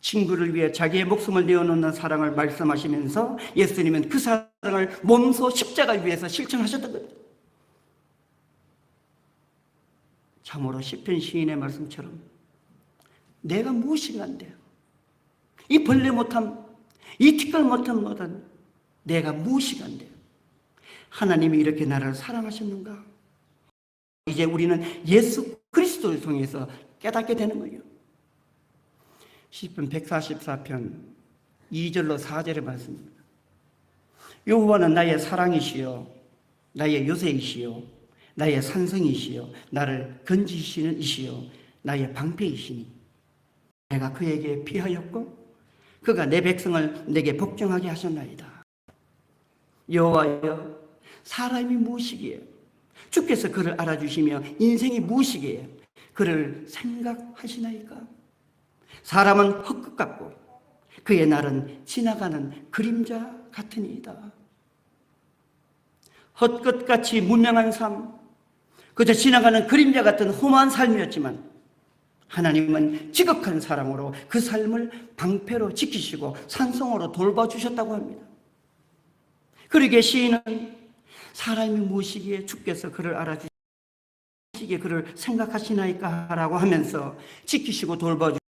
친구를 위해 자기의 목숨을 내어놓는 사랑을 말씀하시면서 예수님은 그 사랑을 몸소 십자가 위에서 실천하셨던 겁니다. 참으로 시편 시인의 말씀처럼 내가 무엇인가인데 이 벌레 못함, 이 티끌 못함 내가 무엇인가인데 하나님이 이렇게 나를 사랑하셨는가? 이제 우리는 예수 그리스도를 통해서 깨닫게 되는 거예요. 시편 144편 2절로 4절의 말씀입니다. 여호와는 나의 사랑이시요 나의 요새이시요 나의 산성이시요 나를 건지시는 이시요 나의 방패이시니 내가 그에게 피하였고 그가 내 백성을 내게 복종하게 하셨나이다. 여호와여 사람이 무엇이기에 주께서 그를 알아주시며 인생이 무엇이기에 그를 생각하시나이까? 사람은 헛것 같고 그의 날은 지나가는 그림자 같으니이다. 헛것같이 무명한 삶, 그저 지나가는 그림자 같은 험한 삶이었지만 하나님은 지극한 사랑으로 그 삶을 방패로 지키시고 산성으로 돌봐주셨다고 합니다. 그러기에 시인은 사람이 무엇이기에 주께서 그를 알아주시기에 그를 생각하시나이까 라고 하면서 지키시고 돌봐주시고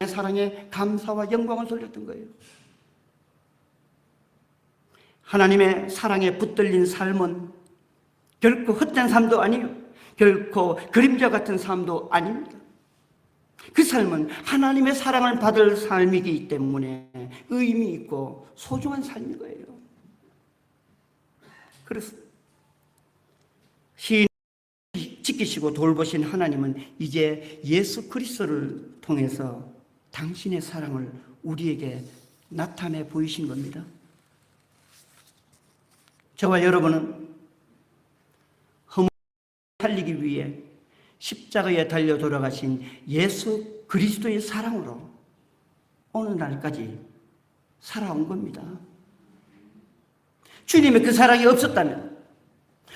사랑에 감사와 영광을 돌렸던 거예요. 하나님의 사랑에 붙들린 삶은 결코 헛된 삶도 아니요 결코 그림자 같은 삶도 아닙니다. 그 삶은 하나님의 사랑을 받을 삶이기 때문에 의미 있고 소중한 삶인 거예요. 그래서 시인이 지키시고 돌보신 하나님은 이제 예수 그리스도를 통해서 당신의 사랑을 우리에게 나타내 보이신 겁니다. 저와 여러분은 허물을 살리기 위해 십자가에 달려 돌아가신 예수 그리스도의 사랑으로 어느 날까지 살아온 겁니다. 주님의 그 사랑이 없었다면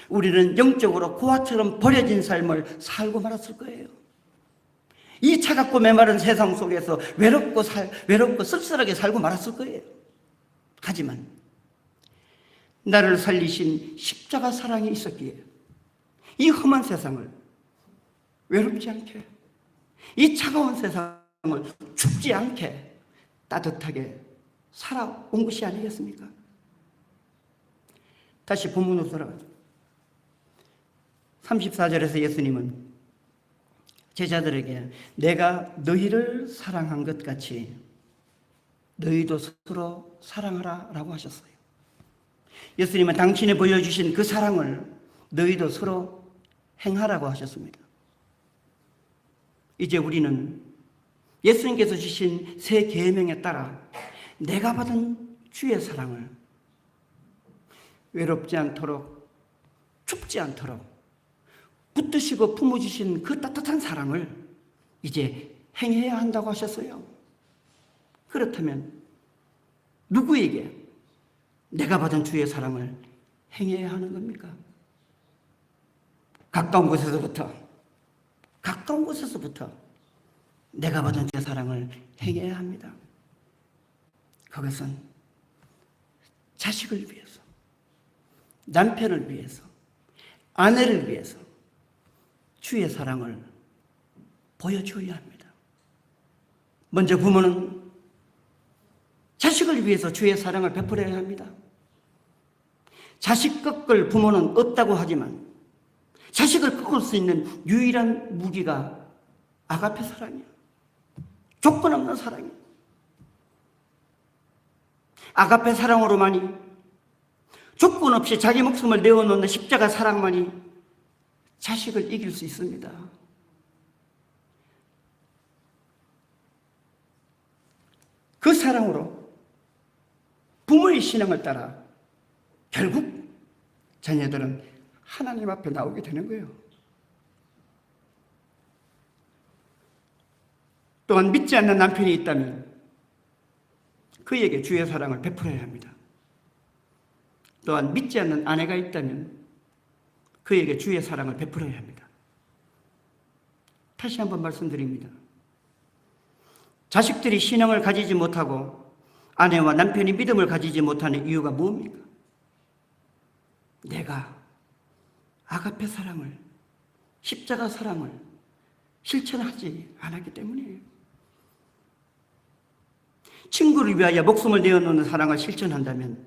우리는 영적으로 고아처럼 버려진 삶을 살고 말았을 거예요. 이 차갑고 메마른 세상 속에서 외롭고 씁쓸하게 살고 말았을 거예요. 하지만 나를 살리신 십자가 사랑이 있었기에 이 험한 세상을 외롭지 않게, 이 차가운 세상을 춥지 않게 따뜻하게 살아온 것이 아니겠습니까? 다시 본문으로 돌아가죠. 34절에서 예수님은 제자들에게 내가 너희를 사랑한 것 같이 너희도 서로 사랑하라 라고 하셨어요. 예수님은 당신이 보여주신 그 사랑을 너희도 서로 행하라고 하셨습니다. 이제 우리는 예수님께서 주신 새 계명에 따라 내가 받은 주의 사랑을 외롭지 않도록, 춥지 않도록 붙드시고 품어주신 그 따뜻한 사랑을 이제 행해야 한다고 하셨어요. 그렇다면 누구에게 내가 받은 주의 사랑을 행해야 하는 겁니까? 가까운 곳에서부터 내가 받은 주의 사랑을 행해야 합니다. 그것은 자식을 위해서, 남편을 위해서, 아내를 위해서 주의 사랑을 보여줘야 합니다. 먼저 부모는 자식을 위해서 주의 사랑을 베풀어야 합니다. 자식 꺾을 부모는 없다고 하지만 자식을 꺾을 수 있는 유일한 무기가 아가페 사랑이에요. 조건 없는 사랑이에요. 아가페 사랑으로만이, 조건 없이 자기 목숨을 내어놓는 십자가 사랑만이 자식을 이길 수 있습니다. 그 사랑으로 부모의 신앙을 따라 결국 자녀들은 하나님 앞에 나오게 되는 거예요. 또한 믿지 않는 남편이 있다면 그에게 주의 사랑을 베풀어야 합니다. 또한 믿지 않는 아내가 있다면 그에게 주의 사랑을 베풀어야 합니다. 다시 한번 말씀드립니다. 자식들이 신앙을 가지지 못하고 아내와 남편이 믿음을 가지지 못하는 이유가 뭡니까? 내가 아가페 사랑을, 십자가 사랑을 실천하지 않았기 때문이에요. 친구를 위하여 목숨을 내어놓는 사랑을 실천한다면,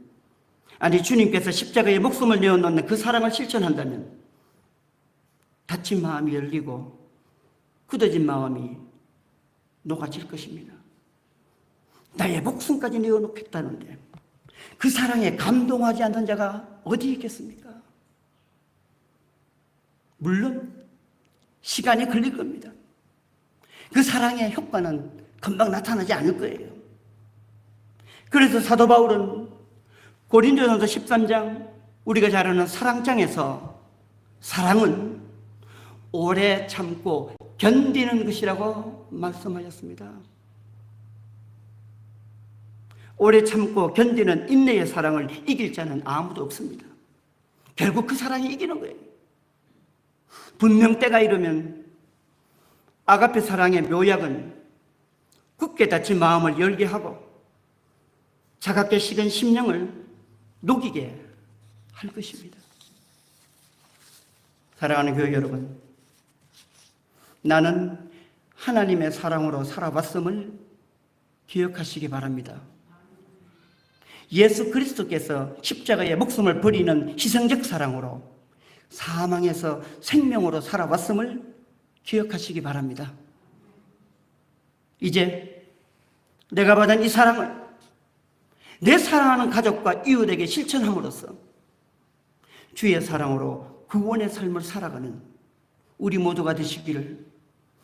아니 주님께서 십자가에 목숨을 내어놓는 그 사랑을 실천한다면 다친 마음이 열리고 굳어진 마음이 녹아질 것입니다. 나의 목숨까지 내어놓겠다는데 그 사랑에 감동하지 않는 자가 어디 있겠습니까? 물론 시간이 걸릴 겁니다. 그 사랑의 효과는 금방 나타나지 않을 거예요. 그래서 사도 바울은 고린도전서 13장, 우리가 잘 아는 사랑장에서 사랑은 오래 참고 견디는 것이라고 말씀하셨습니다. 오래 참고 견디는 인내의 사랑을 이길 자는 아무도 없습니다. 결국 그 사랑이 이기는 거예요. 분명 때가 이르면 아가페 사랑의 묘약은 굳게 닫힌 마음을 열게 하고 차갑게 식은 심령을 녹이게 할 것입니다. 사랑하는 교회 여러분, 나는 하나님의 사랑으로 살아왔음을 기억하시기 바랍니다. 예수 그리스도께서 십자가에 목숨을 버리는 희생적 사랑으로 사망에서 생명으로 살아왔음을 기억하시기 바랍니다. 이제 내가 받은 이 사랑을 내 사랑하는 가족과 이웃에게 실천함으로써 주의 사랑으로 구원의 삶을 살아가는 우리 모두가 되시기를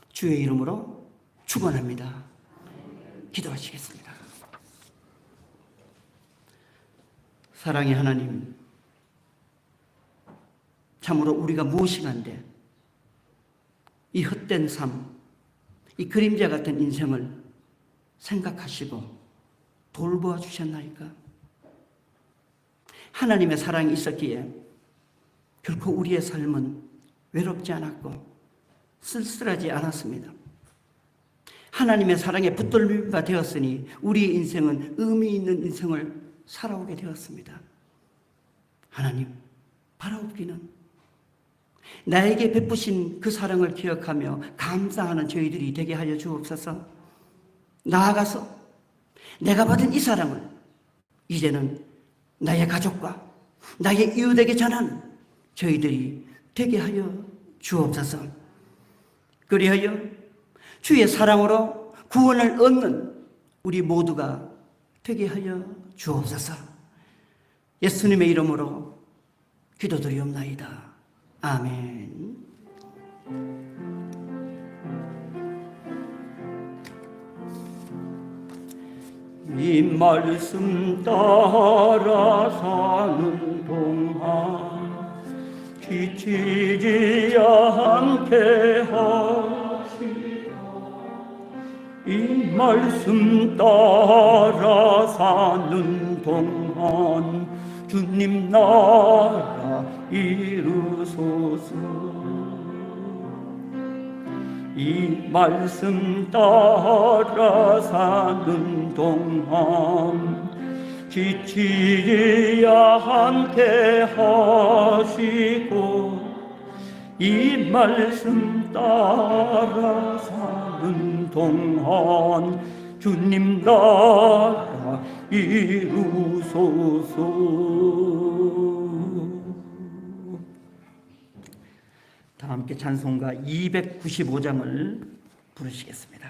주의 이름으로 축원합니다. 기도하시겠습니다. 사랑의 하나님, 참으로 우리가 무엇이간데 이 헛된 삶, 이 그림자 같은 인생을 생각하시고 돌보아 주셨나이까? 하나님의 사랑이 있었기에 결코 우리의 삶은 외롭지 않았고 쓸쓸하지 않았습니다. 하나님의 사랑에 붙들림바 되었으니 우리의 인생은 의미 있는 인생을 살아오게 되었습니다. 하나님, 바라옵기는 나에게 베푸신 그 사랑을 기억하며 감사하는 저희들이 되게 하여 주옵소서. 나아가서 내가 받은 이 사랑을 이제는 나의 가족과 나의 이웃에게 전하는 저희들이 되게 하여 주옵소서. 그리하여 주의 사랑으로 구원을 얻는 우리 모두가 되게 하여 주옵소서. 예수님의 이름으로 기도드리옵나이다. 아멘. 이 말씀 따라 사는 동안 지치지 않게 하시라. 이 말씀 따라 사는 동안 주님 나라 이루소서. 이 말씀 따라 사는 동안 지치지 않게 하시고 이 말씀 따라 사는 동안 주님 나라 이루소서. 다 함께 찬송가 295장을 부르시겠습니다.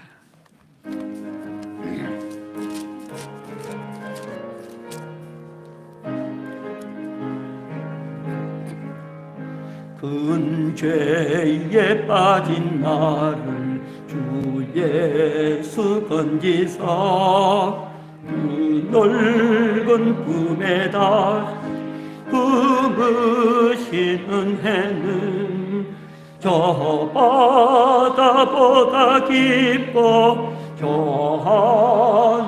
큰 죄에 빠진 나를 주 예수 건지사 그 넓은 품에다 품으신 은혜는 저 바다보다 깊고 저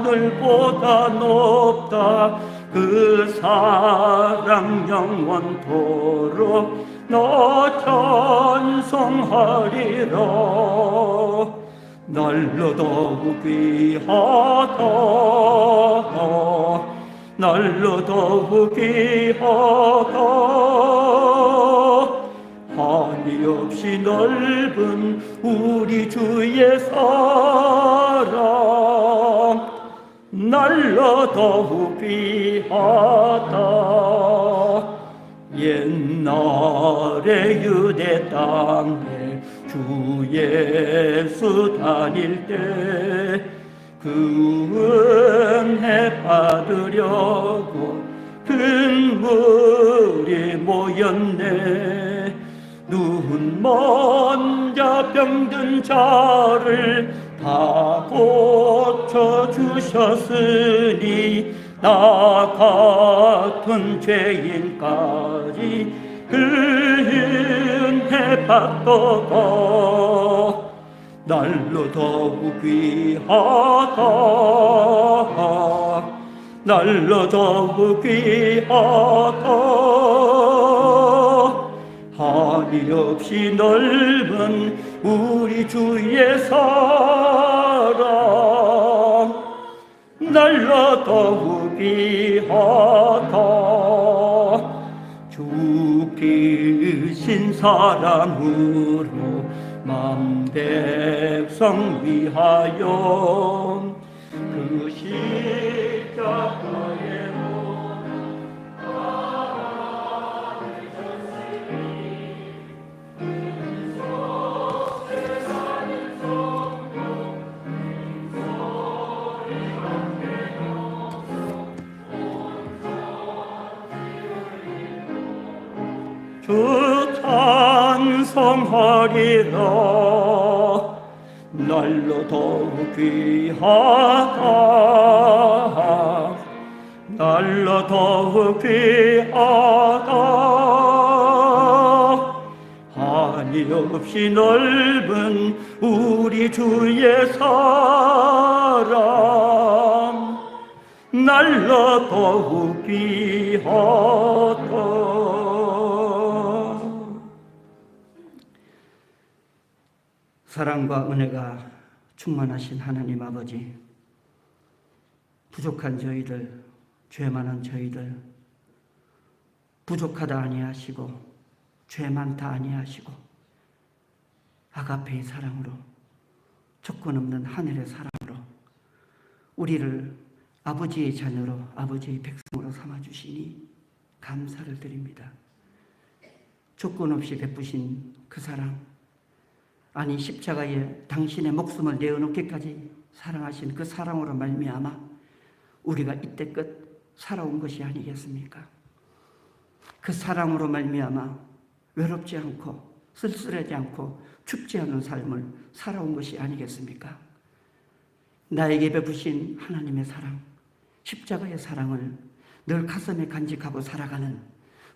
하늘보다 높다. 그 사랑 영원토록 나 찬송하리라. 날로 더욱 귀하다. 날로 더욱 귀하다. 한이 없이 넓은 우리 주의 사랑 날로 더욱 귀하다. 옛날에 유대 땅에 주 예수 다닐 때 그 은혜 받으려고 큰 무리 모였네. 눈먼 자 병든 자를 다 고쳐주셨으니 나 같은 죄인까지 그 은혜 받도록 날로 더욱 귀하다. 날로 더욱 귀하다. 한이 없이 넓은 우리 주의 사랑 날로 더욱 귀하다. 죽이신 사랑으로 만 백성 위하여 그 십자가에 주 찬송하리라. 날로 더욱 귀하다. 날로 더욱 귀하다. 한이 없이 넓은 우리 주의 사랑 날로 더욱 귀하다. 사랑과 은혜가 충만하신 하나님 아버지, 부족한 저희들, 죄 많은 저희들, 부족하다 아니하시고 죄 많다 아니하시고 아가페의 사랑으로, 조건 없는 하늘의 사랑으로 우리를 아버지의 자녀로, 아버지의 백성으로 삼아주시니 감사를 드립니다. 조건 없이 베푸신 그 사랑, 아니 십자가에 당신의 목숨을 내어놓기까지 사랑하신 그 사랑으로 말미암아 우리가 이때껏 살아온 것이 아니겠습니까? 그 사랑으로 말미암아 외롭지 않고 쓸쓸하지 않고 춥지 않은 삶을 살아온 것이 아니겠습니까? 나에게 베푸신 하나님의 사랑, 십자가의 사랑을 늘 가슴에 간직하고 살아가는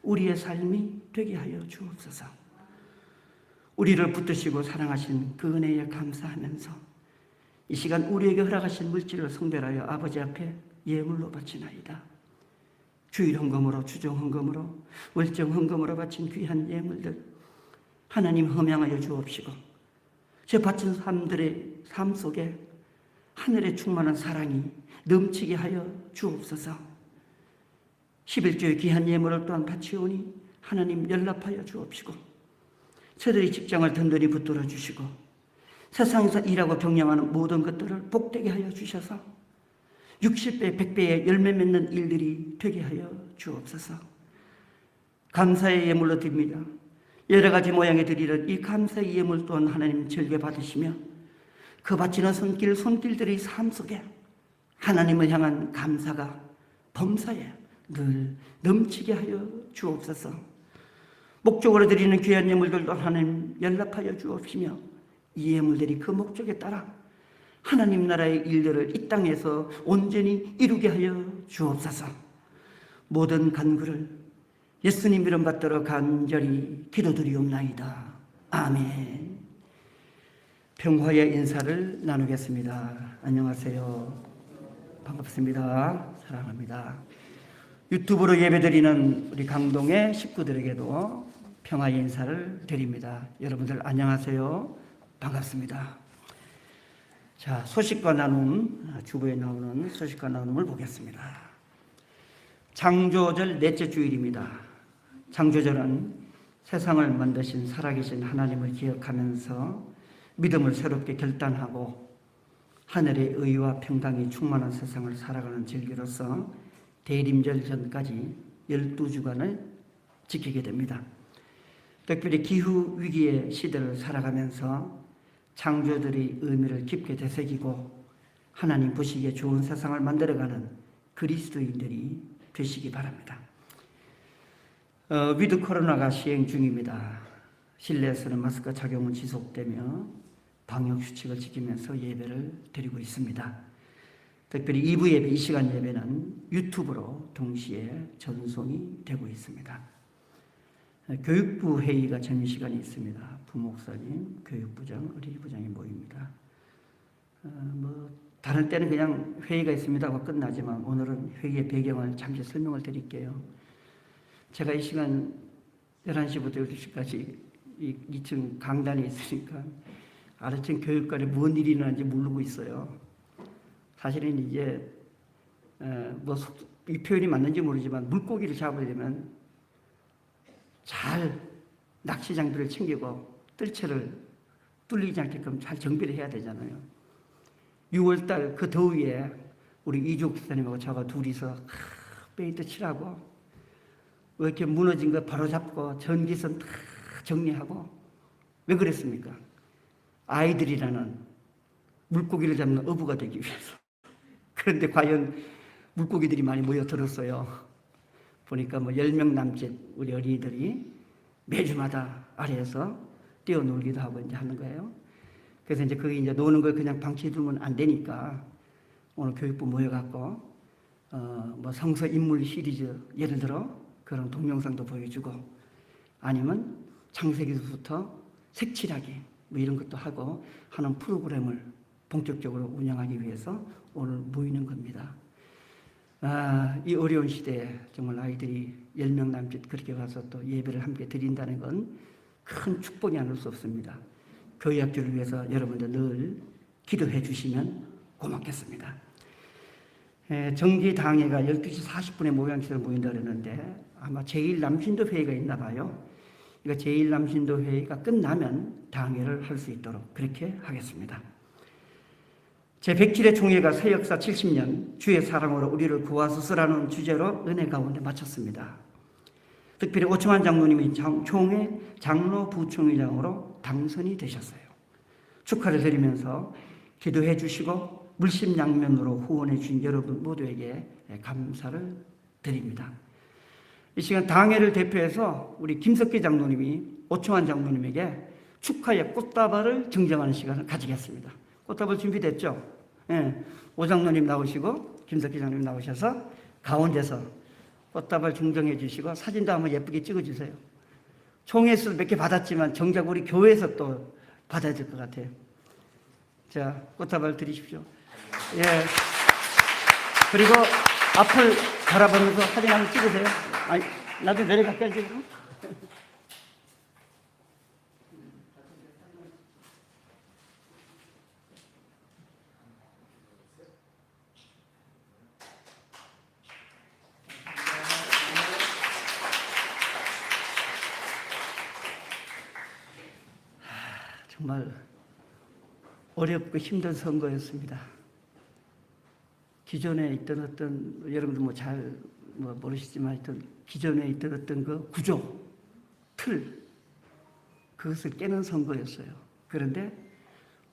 우리의 삶이 되게 하여 주옵소서. 우리를 붙드시고 사랑하신 그 은혜에 감사하면서 이 시간 우리에게 허락하신 물질을 성별하여 아버지 앞에 예물로 바치나이다. 주일 헌금으로, 주정 헌금으로, 월정 헌금으로 바친 귀한 예물들 하나님 흠양하여 주옵시고 저 바친 사람들의 삶 속에 하늘의 충만한 사랑이 넘치게 하여 주옵소서. 11조의 귀한 예물을 또한 바치오니 하나님 연락하여 주옵시고 저들의 직장을 든든히 붙들어 주시고 세상에서 일하고 경영하는 모든 것들을 복되게 하여 주셔서 60배, 100배의 열매 맺는 일들이 되게 하여 주옵소서. 감사의 예물로 드립니다. 여러 가지 모양의 드리는 이 감사의 예물 또한 하나님 즐겨 받으시며 그 바치는 손길들의 삶 속에 하나님을 향한 감사가 범사에 늘 넘치게 하여 주옵소서. 목적으로 드리는 귀한 예물들도 하나님 연락하여 주옵시며 이 예물들이 그 목적에 따라 하나님 나라의 일들을 이 땅에서 온전히 이루게 하여 주옵소서. 모든 간구를 예수님 이름 받들어 간절히 기도드리옵나이다. 아멘. 평화의 인사를 나누겠습니다. 안녕하세요. 반갑습니다. 사랑합니다. 유튜브로 예배드리는 우리 강동의 식구들에게도 평화의 인사를 드립니다. 여러분들 안녕하세요. 반갑습니다. 자, 소식과 나눔, 주보에 나오는 소식과 나눔을 보겠습니다. 창조절 넷째 주일입니다. 창조절은 세상을 만드신 살아계신 하나님을 기억하면서 믿음을 새롭게 결단하고 하늘의 의와 평강이 충만한 세상을 살아가는 절기로서 대림절 전까지 12주간을 지키게 됩니다. 특별히 기후 위기의 시대를 살아가면서 창조들의 의미를 깊게 되새기고 하나님 보시기에 좋은 세상을 만들어가는 그리스도인들이 되시기 바랍니다. 위드 코로나가 시행 중입니다. 실내에서는 마스크 착용은 지속되며 방역 수칙을 지키면서 예배를 드리고 있습니다. 특별히 2부 예배, 이 시간 예배는 유튜브로 동시에 전송이 되고 있습니다. 교육부 회의가 점심시간이 있습니다. 부목사님, 교육부장, 어린이부장이 모입니다. 다른 때는 그냥 회의가 있습니다 하고 끝나지만 오늘은 회의의 배경을 잠시 설명을 드릴게요. 제가 이 시간 11시부터 12시까지 2층 강단에 있으니까 아래층 교육관에 뭔 일이 일어나는지 모르고 있어요. 사실은 이제 이 표현이 맞는지 모르지만 물고기를 잡으려면 잘 낚시 장비를 챙기고 뜰채를 뚫리지 않게끔 잘 정비를 해야 되잖아요. 6월달 그 더위에 우리 이주옥 집사님하고 저가 둘이서 페인트 칠하고 이렇게 무너진 거 바로 잡고 전기선 다 정리하고 왜 그랬습니까? 아이들이라는 물고기를 잡는 어부가 되기 위해서. 그런데 과연 물고기들이 많이 모여들었어요. 보니까 10명 남짓 우리 어린이들이 매주마다 아래에서 뛰어놀기도 하고 이제 하는 거예요. 그래서 이제 그게 이제 노는 걸 그냥 방치해 두면 안 되니까 오늘 교육부 모여갖고 성서 인물 시리즈 예를 들어 그런 동영상도 보여주고 아니면 창세기부터 색칠하기 이런 것도 하고 하는 프로그램을 본격적으로 운영하기 위해서 오늘 모이는 겁니다. 이 어려운 시대에 정말 아이들이 10명 남짓 그렇게 와서 또 예배를 함께 드린다는 건 큰 축복이 아닐 수 없습니다. 교회 학교를 위해서 여러분들 늘 기도해 주시면 고맙겠습니다. 정기당회가 12시 40분에 모양실에 모인다 그랬는데 아마 제1남신도 회의가 있나 봐요. 그러니까 제1남신도 회의가 끝나면 당회를 할 수 있도록 그렇게 하겠습니다. 제107회 총회가 새 역사 70년 주의 사랑으로 우리를 구하소서라는 주제로 은혜 가운데 마쳤습니다. 특별히 오충환 장로님이 총회 장로 부총회장으로 당선이 되셨어요. 축하를 드리면서 기도해 주시고 물심양면으로 후원해 주신 여러분 모두에게 감사를 드립니다. 이 시간 당회를 대표해서 우리 김석기 장로님이 오충환 장로님에게 축하의 꽃다발을 증정하는 시간을 가지겠습니다. 꽃다발 준비됐죠? 예, 오 장로님 나오시고 김석기 장로님 나오셔서 가운데서 꽃다발 증정해 주시고 사진도 한번 예쁘게 찍어주세요. 총회에서 몇 개 받았지만 정작 우리 교회에서 또 받아야 될 것 같아요. 자, 꽃다발 드리십시오. 예. 그리고 앞을 바라보면서 사진 한번 찍으세요. 아니, 나도 내려갈까요, 지금? 정말 어렵고 힘든 선거였습니다. 기존에 있던 어떤, 여러분들 뭐 잘 모르시지만 하여튼 기존에 있던 어떤 그 구조, 틀, 그것을 깨는 선거였어요. 그런데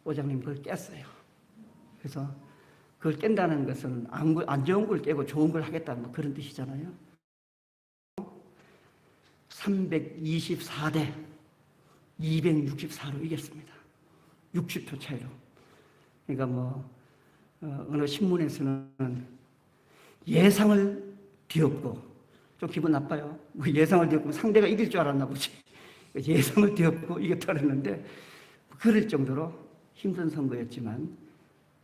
오장님 그걸 깼어요. 그래서 그걸 깬다는 것은 안 좋은 걸 깨고 좋은 걸 하겠다는 뭐 그런 뜻이잖아요. 324대 264로 이겼습니다. 60표 차이로. 그러니까 어느 신문에서는 예상을 뒤엎고, 좀 기분 나빠요. 예상을 뒤엎고 상대가 이길 줄 알았나 보지. 예상을 뒤엎고 이겼다 그랬는데, 그럴 정도로 힘든 선거였지만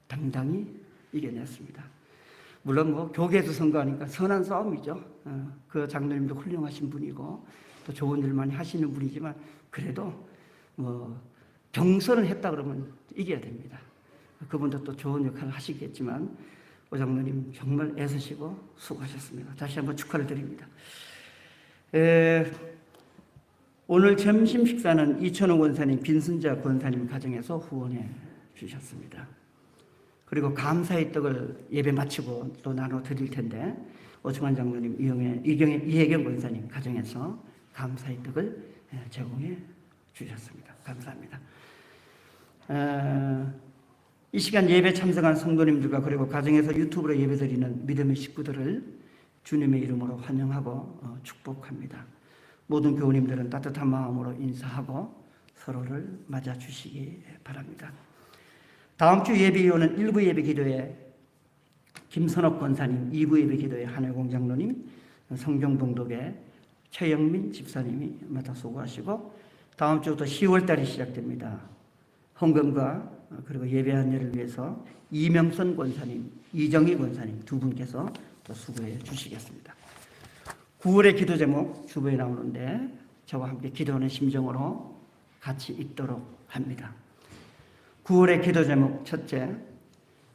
당당히 이겨냈습니다. 물론 교계에서 선거하니까 선한 싸움이죠. 그 장로님도 훌륭하신 분이고 또 좋은 일 많이 하시는 분이지만 그래도 경선을 했다 그러면 이겨야 됩니다. 그분도 또 좋은 역할을 하시겠지만 오 장로님 정말 애쓰시고 수고하셨습니다. 다시 한번 축하를 드립니다. 오늘 점심 식사는 이천호 권사님, 빈순자 권사님 가정에서 후원해 주셨습니다. 그리고 감사의 떡을 예배 마치고 또 나눠 드릴 텐데 오충환 장로님, 이혜경 권사님 가정에서 감사의 떡을 제공해 주셨습니다. 감사합니다. 이 시간 예배 참석한 성도님들과 그리고 가정에서 유튜브로 예배드리는 믿음의 식구들을 주님의 이름으로 환영하고 축복합니다. 모든 교우님들은 따뜻한 마음으로 인사하고 서로를 맞아주시기 바랍니다. 다음 주 예배 이후는 1부 예배 기도에 김선옥 권사님, 2부 예배 기도에 한혜공 장로님, 성경봉독에 최영민 집사님이 맡아 수고하시고 다음 주부터 10월달이 시작됩니다. 헌금과 그리고 예배 안내를 위해서 이명선 권사님, 이정희 권사님 두 분께서 또 수고해 주시겠습니다. 9월의 기도 제목 주보에 나오는데 저와 함께 기도하는 심정으로 같이 읽도록 합니다. 9월의 기도 제목 첫째,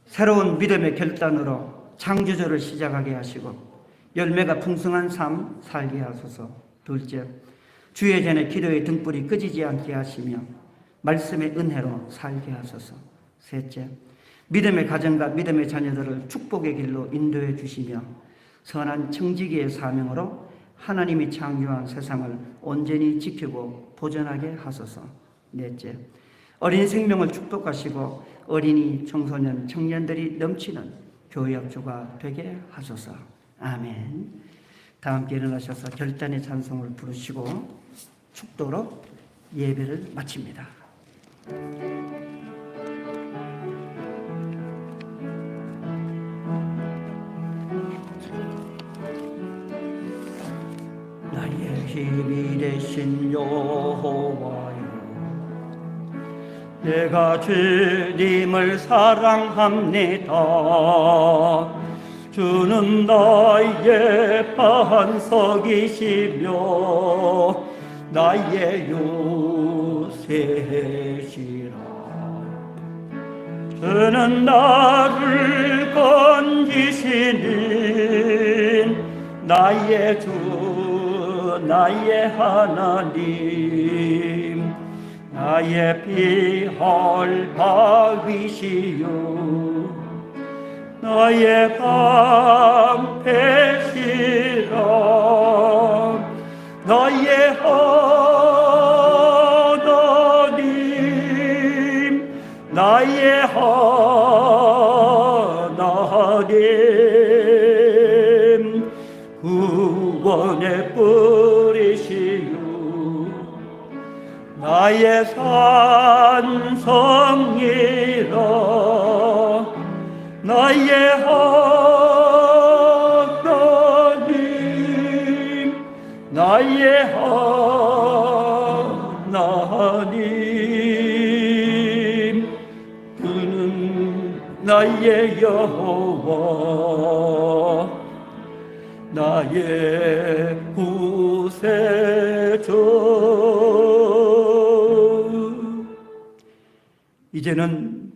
새로운 믿음의 결단으로 창조주를 시작하게 하시고 열매가 풍성한 삶 살게 하소서. 둘째, 주의 전에 기도의 등불이 꺼지지 않게 하시며 말씀의 은혜로 살게 하소서. 셋째, 믿음의 가정과 믿음의 자녀들을 축복의 길로 인도해 주시며 선한 청지기의 사명으로 하나님이 창조한 세상을 온전히 지키고 보존하게 하소서. 넷째, 어린 생명을 축복하시고 어린이, 청소년, 청년들이 넘치는 교회 학교가 되게 하소서. 아멘. 다 함께 일어나셔서 결단의 찬송을 부르시고 축도로 예배를 마칩니다. 나의 힘이 되신 여호와여, 내가 주님을 사랑합니다. 주는 나의 반석이시며 나의 요새시라. 주는 나를 건지시는 나의 주, 나의 하나님, 나의 피할 바위시요 나의 방패시라. 나의 하나님, 나의 하나님, 버리시오 나의 산성이라 나의 하나님 나의 하나님 그는 나의 여호와 나의 구세주 이제는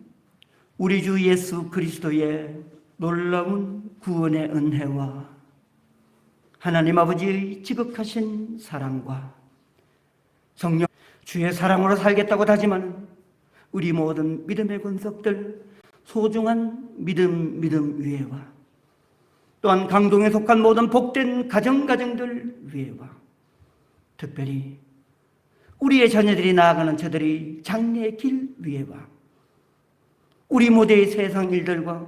우리 주 예수 그리스도의 놀라운 구원의 은혜와 하나님 아버지의 지극하신 사랑과 성령 주의 사랑으로 살겠다고 다짐하는 우리 모든 믿음의 권속들 소중한 믿음 위에와 또한 강동에 속한 모든 복된 가정들 위에와 특별히 우리의 자녀들이 나아가는 저들의 장래의 길 위에와 우리 모두의 세상 일들과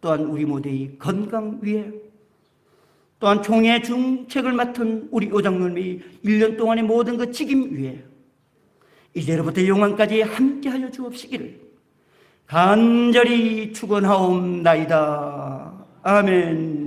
또한 우리 모두의 건강 위에 또한 총회 중책을 맡은 우리 오장님의 1년 동안의 모든 그 책임 위에 이제로부터 영원까지 함께하여 주옵시기를 간절히 축원하옵나이다. 아멘.